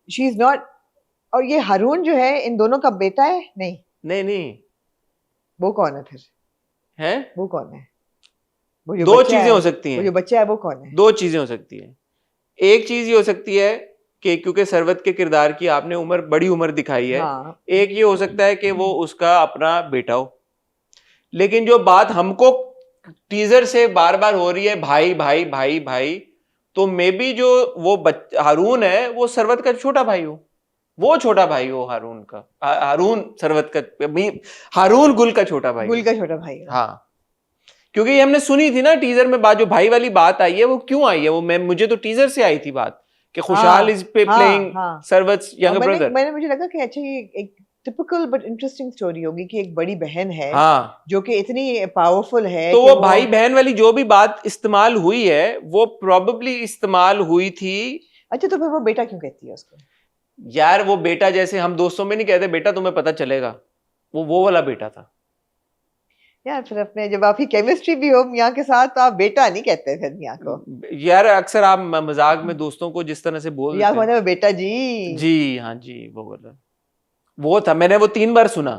she is not. और ये हारून जो है इन दोनों का बेटा है? नहीं, वो कौन है फिर? है वो कौन है? वो दो चीजें हो सकती हैं। वो जो बच्चा है वो कौन है? दो चीजें हो सकती है। एक चीज ये हो सकती है कि क्योंकि सरवत के किरदार की आपने बड़ी उम्र दिखाई है, एक ये हो सकता है कि वो उसका अपना बेटा हो। लेकिन जो बात हमको टीजर से बार बार हो रही है भाई भाई भाई भाई, तो मे बी जो वो हारून है वो सरवत का छोटा भाई हो, वो छोटा भाई हो हारून का, हारून सरवत का, हारून गुल का छोटा भाई। हाँ, क्योंकि ये हमने सुनी थी ना टीजर में बात, जो भाई वाली बात आई है वो क्यों आई है, वो मुझे तो टीजर से आई थी बात कि खुशहाल is playing Sarwat younger brother. मुझे लगा कि अच्छा ये एक टिपिकल बट इंटरेस्टिंग स्टोरी होगी कि एक बड़ी बहन है जो कि इतनी पावरफुल है, तो वो भाई बहन वाली जो भी बात इस्तेमाल हुई है वो प्रोबेबली इस्तेमाल हुई थी। अच्छा, तो फिर वो बेटा क्यों कहती है उसको? यार वो बेटा जैसे हम दोस्तों में नहीं कहते बेटा तुम्हें पता चलेगा, वो वाला बेटा था यार। फिर अपने जब आपकी केमिस्ट्री भी हो मियाँ के साथ तो आप बेटा नहीं कहते फिर मियाँ को। यार अक्सर आप मजाक में दोस्तों को जिस तरह से बोल देते हैं बेटा जी, हाँ जी, वो था, मैंने वो 3 बार सुना।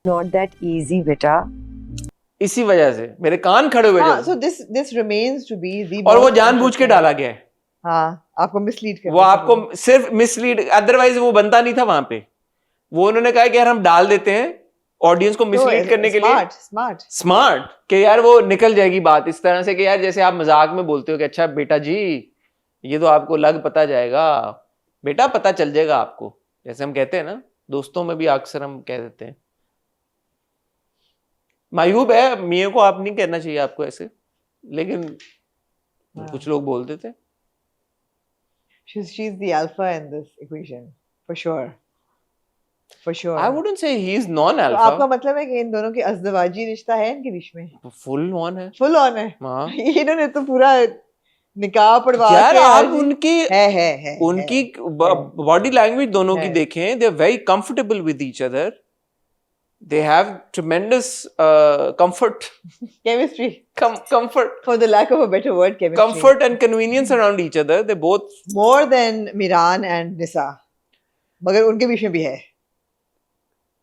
नॉट दैट इजी बेटा, इसी वजह से मेरे कान खड़े हुए। So this remains to be the, और वो जानबूझ के डाला गया है। हाँ, आपको मिसलीड करना, वो आपको सिर्फ मिसलीड, अदरवाइज वो बनता नहीं था वहां पे। वो उन्होंने कहा कि यार हम डाल देते हैं ऑडियंस को मिसलीड करने के लिए। स्मार्ट कि यार वो निकल जाएगी बात इस तरह से कि यार जैसे आप मजाक में बोलते हो कि अच्छा बेटा जी ये तो आपको लग पता जाएगा, बेटा पता चल जाएगा आपको, जैसे हम कहते हैं ना दोस्तों में भी अक्सर हम कह देते हैं। मायूब है, मियाँ को आप नहीं कहना चाहिए आपको ऐसे, लेकिन कुछ लोग बोल देते। She's the alpha in this equation for sure. for sure. I wouldn't say he is तो non-alpha. आपका मतलब है कि इन दोनों की अज़दवाजी रिश्ता है इनके बीच में? Full on है. Full on है. हाँ. इन्होंने तो पूरा निकाह पढ़वा यार के आप उनकी उनकी बॉडी लैंग्वेज दोनों की देखें, they are very comfortable with each other. They have tremendous comfort. Chemistry. Comfort. For the lack of a better word, chemistry. Comfort and convenience around each other. They both more than Miran and Nisa. मगर उनके बीच में भी है.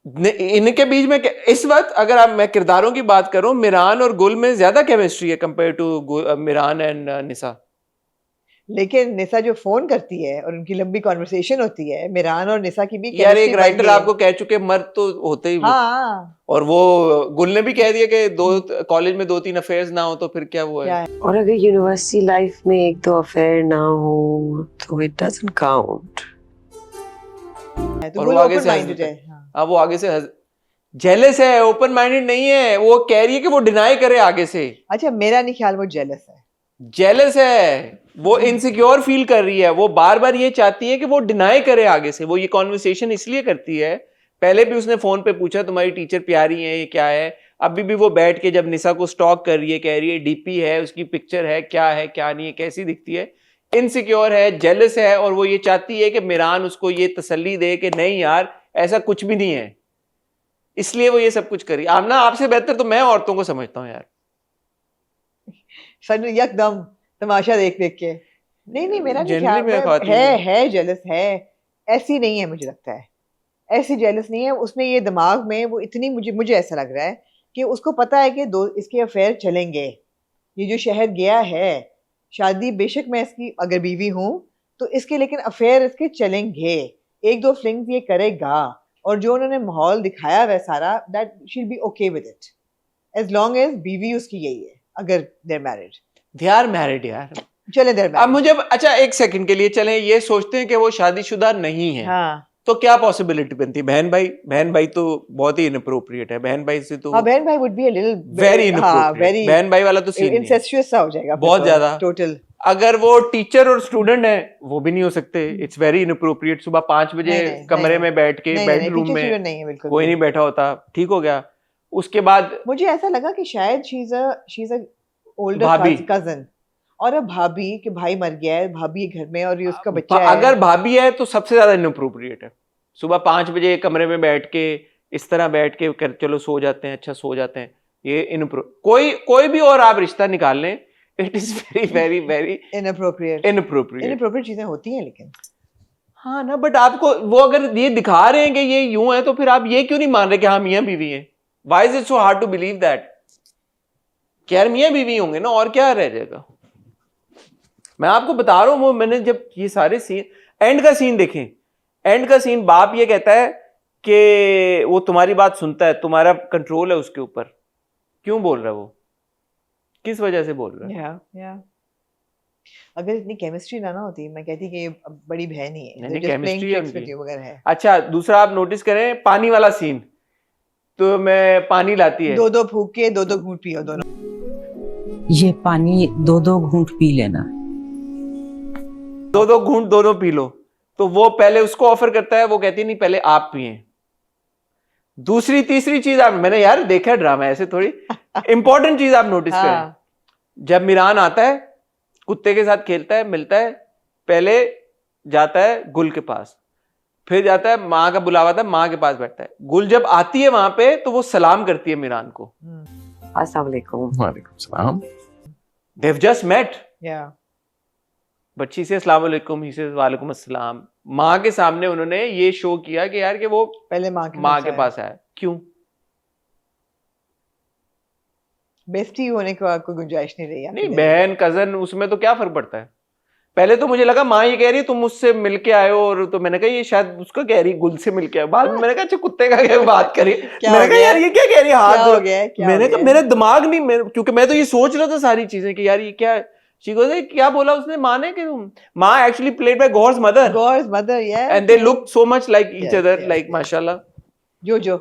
इनके बीच में इस वक्त अगर आप मैं किरदारों की बात करूं, मिरान और गुल में ज्यादा केमिस्ट्री है कंपेयर टू मिरान एंड निसा. लेकिन निसा जो फोन करती है और उनकी लंबी कॉन्वर्सेशन होती है, मिरान और निसा की भी यार एक राइटर आपको कह चुके मर्द तो होते ही. हाँ. और वो गुल ने भी कह दिया कि कॉलेज में 2-3 अफेयर्स ना हो तो फिर क्या वो है. और अगर यूनिवर्सिटी लाइफ में 1-2 अफेयर ना हो तो इट डजंट काउंट. और वो आगे से अब वो आगे से जेलस है, ओपन माइंडेड नहीं है. वो कह रही है कि वो डिनाई करे आगे से. अच्छा मेरा नहीं ख्याल वो जेलस है. जेलस है, वो इनसिक्योर फील कर रही है. वो बार बार ये चाहती है कि वो डिनाई करे आगे से. वो ये कॉन्वर्सेशन इसलिए करती है. पहले भी उसने फोन पे पूछा तुम्हारी टीचर प्यारी है, ये क्या है. अभी भी वो बैठ के जब निसा को स्टॉक कर रही है, कह रही है डीपी है, उसकी पिक्चर है, क्या नहीं है, कैसी दिखती है. इनसिक्योर है, जेलस है, और वो ये चाहती है कि मिरान उसको ये तसल्ली दे कि नहीं यार ऐसा कुछ भी नहीं है. इसलिए वो ये सब कुछ करी. आमना आपसे बेहतर तो मैं औरतों को समझता हूँ यार. सर यकदम तमाशा देख के नहीं मेरा नहीं ख्याल है जेलस है. ऐसी नहीं है, मुझे लगता है ऐसी जेलस नहीं है. उसने ये दिमाग में वो इतनी मुझे ऐसा लग रहा है कि उसको पता है कि इसके अफेयर चलेंगे. ये जो शहर गया है, शादी बेशक मैं इसकी अगर बीवी हूँ तो इसके, लेकिन अफेयर इसके चलेंगे. 1-2 फ्लिंग्स ये करेगा. और जो उन्होंने माहौल दिखाया है सारा, that she will be okay with it as long as बीवी उसकी यही है. अगर दे आर मैरिड यार चले देर मैरिड. अब मुझे अच्छा एक सेकंड के लिए चलें ये सोचते हैं कि वो शादीशुदा नहीं है. हाँ. तो क्या पॉसिबिलिटी बनती है? बहन भाई तो बहुत ही इनअप्रोप्रिएट है. बहन भाई से तो बहन भाई would be a little very inappropriate. बहन भाई वाला तो सीन इंसेस्चुअस सा हो जाएगा बहुत ज्यादा टोटल. अगर वो टीचर और स्टूडेंट है वो भी नहीं हो सकते. It's very inappropriate. सुबह 5 बजे कमरे में बैठ के बेडरूम में कोई नहीं बैठा होता. ठीक हो गया. उसके बाद मुझे ऐसा लगा कि शायद she is a older cousin और अब भाभी कि भाई मर गया है, भाभी घर में और ये उसका बच्चा है. अगर भाभी है तो सबसे ज्यादा इनअप्रोप्रिएट है. सुबह 5 बजे कमरे में बैठ के इस तरह बैठ के चलो सो जाते हैं, अच्छा सो जाते हैं. ये कोई भी और आप रिश्ता निकाल लें, it is very very very inappropriate चीजें होती हैं. लेकिन हाँ ना, बट आपको वो अगर ये दिखा रहे हैं कि ये यूं है तो फिर आप ये क्यों नहीं मान रहे कि हाँ मियाँ बीवी हैं? Why is it so hard to believe that? यार मियाँ बीवी होंगे ना, और क्या रह जाएगा. मैं आपको बता रहा हूँ, मैंने जब ये सारे सीन, एंड का सीन देखें, एंड का सीन बाप ये कहता है कि वो तुम्हारी बात सुनता है, तुम्हारा कंट्रोल है उसके ऊपर. क्यों बोल रहा है वो? किस वजह से बोल रहा है? या अगर इतनी केमिस्ट्री ना होती मैं कहती कि ये बड़ी बहन ही है. केमिस्ट्री है. अच्छा दूसरा आप नोटिस करें पानी वाला सीन. तो मैं पानी लाती है, 2-2 फूंक के 2-2 घूंट पियो दोनों. ये पानी 2-2 घूंट पी लेना, 2-2 घूंट दोनों पी लो. तो वो पहले उसको ऑफर करता है, वो कहती नहीं पहले आप पिए. दूसरी तीसरी चीज मैंने यार देखा है ड्रामा, ऐसे थोड़ी इंपॉर्टेंट चीज आप नोटिस करें. जब मिरान आता है कुत्ते के साथ खेलता है, मिलता है, पहले जाता है गुल के पास, फिर जाता है माँ का बुलावा था, माँ के पास बैठता है. गुल जब आती है वहां पे तो वो सलाम करती है मिरान को. अस्सलाम वालेकुम. वालेकुम सलाम. They've just met. Yeah. But she says अस्सलाम वालेकुम, he says वालेकुम अस्सलाम. माँ के सामने उन्होंने ये शो किया कि यार कि वो पहले माँ के पास आया. क्यों? बेस्टी होने का कोई गुंजाइश नहीं रही. नहीं बहन कजन उसमें तो क्या फर्क पड़ता है. पहले तो मुझे लगा माँ ये कह रही तुम मुझसे मिलके आए हो, और तो मैंने कहा ये शायद उसका कह रही गुल से मिलके आए. बाद में मैंने कहा अच्छा कुत्ते का क्या बात करी. मैंने कहा यार ये क्या कह रही है, हाथ हो गया. मैंने कहा मेरा दिमाग नहीं, क्योंकि मैं तो ये सोच रहा था सारी चीजें कि यार ये क्या. क्या बोला उसने माँ ने कि माँ actually played by God's mother and they look so much like each other, like माशाल्लाह. जो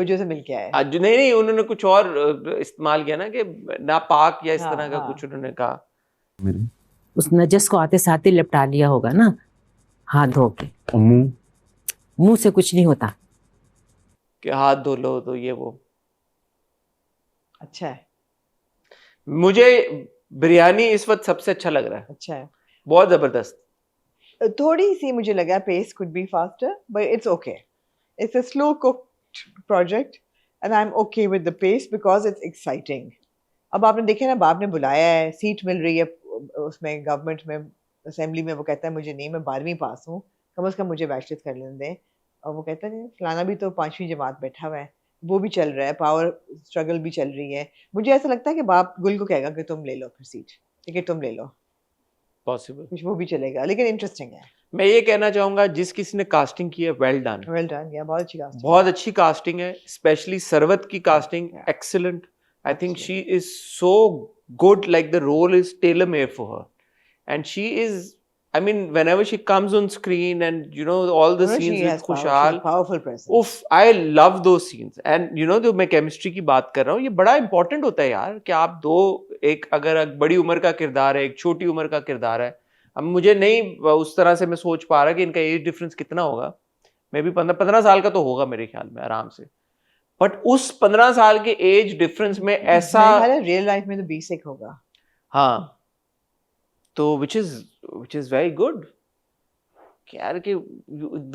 से मिलके आए. आज नहीं उन्होंने कुछ और इस्तेमाल किया ना कि नापाक या इस तरह का कुछ उन्होंने कहा. उस नजस को आते साथ ही लपटा लिया होगा ना, हाथ धो के. अम्मू मुंह से कुछ नहीं होता। कि हाथ धो लो तो ये वो। अच्छा है, मुझे बिरयानी इस वक्त सबसे अच्छा लग रहा है, अच्छा है। बहुत जबरदस्त। थोड़ी सी मुझे लगा pace could be faster, but it's okay. It's a slow cooked project and I am okay with the pace because it's exciting. अब आपने देखे ना, बाप ने बुलाया है, सीट मिल रही है उसमें गवर्नमेंट में, असेंबली में। वो कहता है मुझे नहीं, मैं 12वीं पास हूँ, कम से कम मुझे बैचलर्स कर लेने दें। और वो कहता है फलाना भी तो 5वीं जमात बैठा हुआ है, वो भी चल रहा है, पावर स्ट्रगल भी चल रही है। मुझे ऐसा लगता है कि बाप गुल को कहेगा कि तुम ले लो फिर सीट, टिकट तुम ले लो, पॉसिबल कुछ वो भी चलेगा। लेकिन इंटरेस्टिंग है। मैं ये कहना चाहूंगा जिस किसी ने कास्टिंग की है, वेल डन, वेल डन, या बहुत अच्छी कास्टिंग, बहुत अच्छी कास्टिंग है। स्पेशली सरवत की casting excellent. I think she is so good, like the role is tailor made for her and she is, I mean, whenever she comes on screen and you know all the scenes with खुशहाल, powerful presence. उफ, I love those scenes. And you know, जो मैं केमिस्ट्री की बात कर रहा हूँ, ये बड़ा इंपॉर्टेंट होता है यार, कि आप दो, एक अगर एक बड़ी उम्र का किरदार है, एक छोटी उम्र का किरदार है। अब मुझे नहीं उस तरह से मैं सोच पा रहा कि इनका एज डिफरेंस कितना होगा, मे भी 15 साल का तो होगा मेरे ख्याल में आराम से। बट उस 15 साल के एज डिफरेंस में ऐसा रियल लाइफ में तो 20 एक होगा। हाँ, तो which is very good यार, कि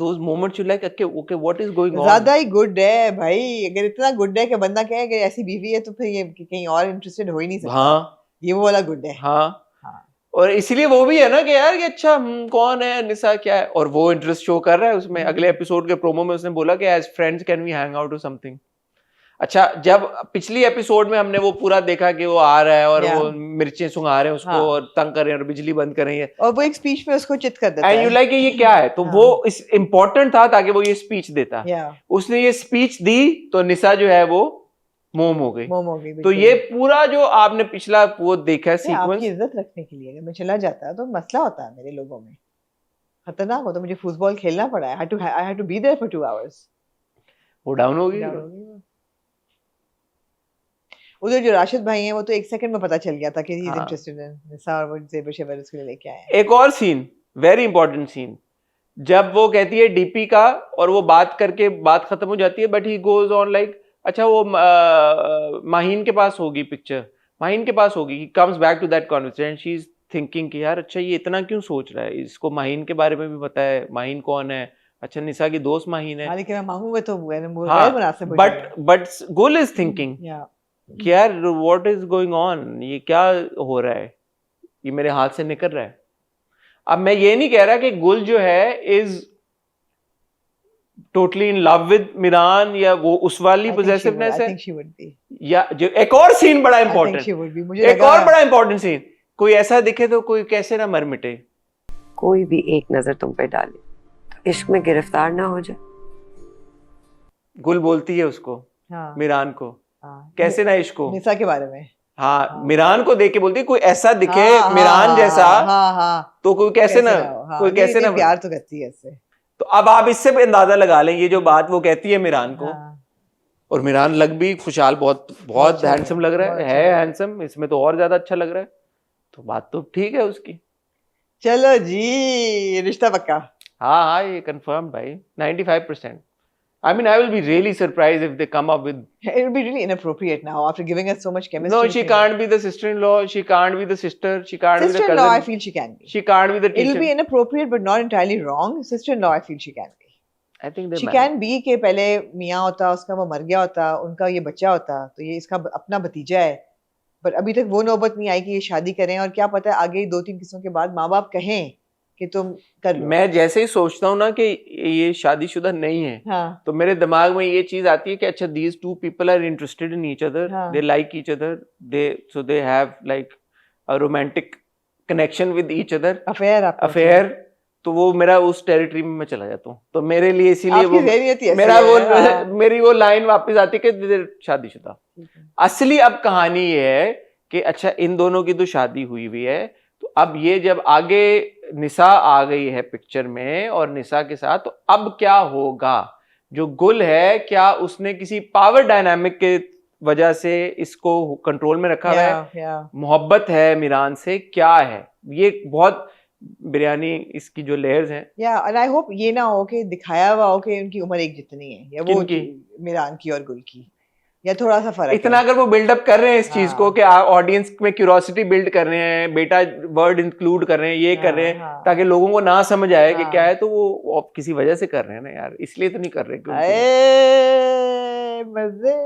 those moments you like, okay what is going on, ज्यादा ही गुड है भाई। अगर इतना गुड है कि बंदा कहे कि ऐसी बीवी है तो फिर ये कहीं और इंटरेस्टेड हो ही नहीं सकता। हाँ, ये वो वाला गुड है। हाँ। और इसीलिए वो भी है ना कि यार कि अच्छा कौन है निसा, क्या है, और वो इंटरेस्ट शो कर रहा है उसमें। अगले एपिसोड के प्रोमो में उसने बोला कि as friends can we hang out or something. अच्छा, जब पिछली एपिसोड में हमने वो पूरा देखा कि वो आ रहा है और वो मिर्चें सुंघा रहे हैं उसको, और तंग कर रहे हैं और बिजली बंद कर रही है, और वो एक स्पीच में उसको चित कर देता है। एंड यू लाइक ये क्या है, तो वो इस इम्पोर्टेंट था ताकि वो ये स्पीच देता। उसने ये स्पीच दी तो निसा जो है वो मोम हो गई। तो ये पूरा जो आपने पिछला वो देखा है सीक्वेंस, आपकी इज्जत रखने के लिए अगर मैं चला जाता तो मसला होता है मेरे लोगों में, खतरनाक होता। मुझे फुटबॉल खेलना पड़ा है, I had to be there for 2 hours। वो डाउन हो गई। उधर जो राशिद भाई हैं वो तो 1 सेकंड में पता चल गया था कि ही इज इंटरेस्टेड इन निसा, और वो ज़ेबर शेबर उसके लिए लेके आए हैं। एक और सीन, वेरी इंपॉर्टेंट सीन, जब वो कहती है डीपी का, और वो बात करके बात खत्म हो जाती है, but he goes on like अच्छा वो माहीन के पास होगी पिक्चर, माहीन के पास होगी। He comes back to that conversation, she is thinking कि यार अच्छा ये इतना क्यों सोच रहा है, इसको माहीन के बारे में भी पता है, माहीन कौन है, अच्छा निसा की दोस्त माहीन है। लेकिन मैं मांगूंगा तो बट गुल इज थिंकिंग कि यार व्हाट इज गोइंग ऑन, ये क्या हो रहा है, ये मेरे हाथ से निकल रहा है। अब मैं ये नहीं कह रहा कि गुल जो है is totally in love with Miran, या वो उस वाली पोजेसिवनेस है, या जो एक और सीन बड़ा इंपॉर्टेंट, एक और बड़ा इंपॉर्टेंट सीन, कोई ऐसा दिखे तो कोई कैसे ना मर मिटे। कोई भी एक नजर तुम पे डाले तो इश्क में गिरफ्तार ना हो जाए। गुल बोलती है उसको, मिरान को, कैसे ना इश्क हो, निसा के बारे में। हाँ, मिरान को देख के बोलती है कोई ऐसा दिखे मिरान जैसा, तो कोई कैसे ना, कोई कैसे ना, प्यार तो करती है इससे। तो अब आप इससे भी अंदाजा लगा लें, ये जो बात वो कहती है मिरान को, और मिरान लग भी खुशहाल बहुत हैंडसम लग रहा है हैंडसम, इसमें तो और ज्यादा अच्छा लग रहा है, तो बात तो ठीक है उसकी। चलो जी, रिश्ता पक्का। हाँ, ये कंफर्म भाई 95%। I mean, I will be really surprised if they come up with. It will be really inappropriate now after giving us so much chemistry. No, she can't be the sister-in-law. She can't be the sister. She can't be the cousin. Sister-in-law, I feel she can be. She can't be the teacher. It will be inappropriate, but not entirely wrong. Sister-in-law, I feel she can be. I think they. She can be कि पहले मियाँ होता, उसका वो मर गया होता, उनका ये बच्चा होता, तो ये इसका अपना भतीजा है। पर अभी तक वो नौबत नहीं आई कि ये शादी करें, और क्या पता आगे 2-3 किस्सों के बाद माँ बाप कहें कि तुम कर लो। मैं जैसे ही सोचता हूँ ना कि ये शादीशुदा नहीं है, तो मेरे दिमाग में ये चीज आती है कि अच्छा these two people are interested in each other, they like each other, they have like a romantic connection with each other, affair, तो वो मेरा उस टेरिटरी में मैं चला जाता हूँ, तो मेरे लिए इसीलिए वो मेरी वो लाइन वापस आती है कि शादीशुदा। असली अब कहानी ये है कि अच्छा इन दोनों की तो शादी हुई हुई है, तो अब ये जब आगे निसा आ गई है पिक्चर में और निसा के साथ, तो अब क्या होगा। जो गुल है, क्या उसने किसी पावर डायनामिक के वजह से इसको कंट्रोल में रखा हुआ है, मोहब्बत है मिरान से, क्या है ये बहुत बिरयानी इसकी जो लेयर्स हैं या एंड आई होप ये ना हो कि दिखाया हुआ हो कि उनकी उम्र एक जितनी है या वो किनकी? मीरान की और गुल की, या थोड़ा सा फर्क इतना है। अगर वो बिल्डअप कर रहे हैं इस चीज को कि ऑडियंस में क्यूरोसिटी बिल्ड कर रहे हैं, बेटा वर्ड इंक्लूड कर रहे हैं, ये कर रहे हैं ताकि लोगों को ना समझ आए कि क्या है, तो वो किसी वजह से कर रहे हैं ना यार, इसलिए तो नहीं कर रहे मजे।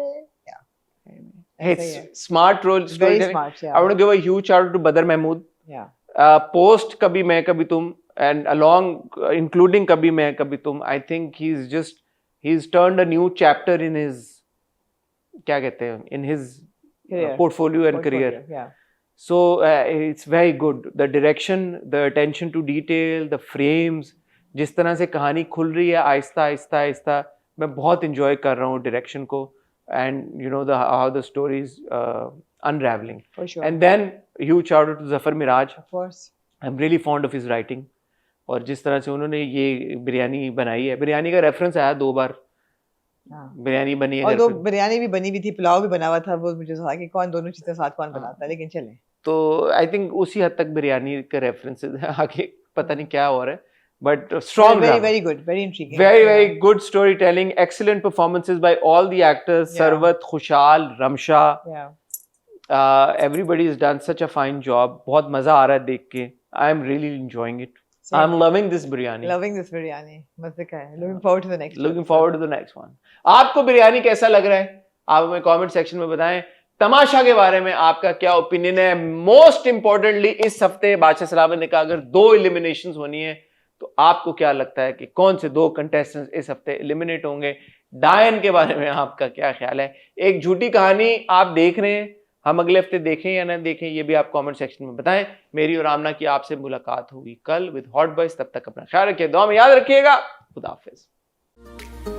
It's smart role storytelling. smart, yeah. I want to give a huge shout out to Badr Mahmood. Yeah. Post Kabhi Main Kabhi Tum and along including Kabhi Main Kabhi Tum, I think he's turned a new chapter in his क्या कहते हैं in his portfolio and career. Yeah. So it's very good. The direction, the attention to detail, the frames, जिस तरह से कहानी खुल रही है आहिस्ता आहिस्ता आहिस्ता, मैं बहुत enjoy कर रहा हूँ direction को. And you know how the story is unraveling. For sure. And then huge shout out to Zafar Miraj. Of course. I'm really fond of his writing. और जिस तरह से उन्होंने ये बिरयानी बनाई है, बिरयानी का रेफरेंस आया 2 बार. बिरयानी बनी है, और 2 बिरयानी भी बनी हुई थी, पुलाव भी बना हुआ था, वो मुझे था कि कौन दोनों चीजें साथ कौन बनाता है, लेकिन चले. तो आई थिंक उसी हद तक बिरयानी का रेफरेंसेस है, आगे पता नहीं क्या हो रहा है. But strong, very good, very intriguing, very good storytelling, excellent performances by all the actors. Sarwat, Khushal, Ramsha, everybody has done such a fine job. बहुत मजा आ रहा है देख के. I am really enjoying it. I'm loving this biryani. मजे का है. Looking forward to the next. Looking forward to the next one. आपको बिरयानी कैसा लग रहा है? आप हमें कमेंट सेक्शन में बताएं. तमाशा के बारे में आपका क्या ओपिनियन है? मोस्ट इंपॉर्टेंटली इस हफ्ते बादशाह सलामत ने कहा अगर 2 एलिमिनेशंस होनी है तो आपको क्या लगता है कि कौन से 2 कंटेस्टेंट्स इस हफ्ते एलिमिनेट होंगे? डायन के बारे में आपका क्या ख्याल है? एक झूठी कहानी आप देख रहे हैं, हम अगले हफ्ते देखें या ना देखें, ये भी आप कमेंट सेक्शन में बताएं. मेरी और आमना की आपसे मुलाकात होगी कल विद हॉट बॉयज. तब तक अपना ख्याल रखिए, दुआ में याद रखिएगा. खुदा हाफिज.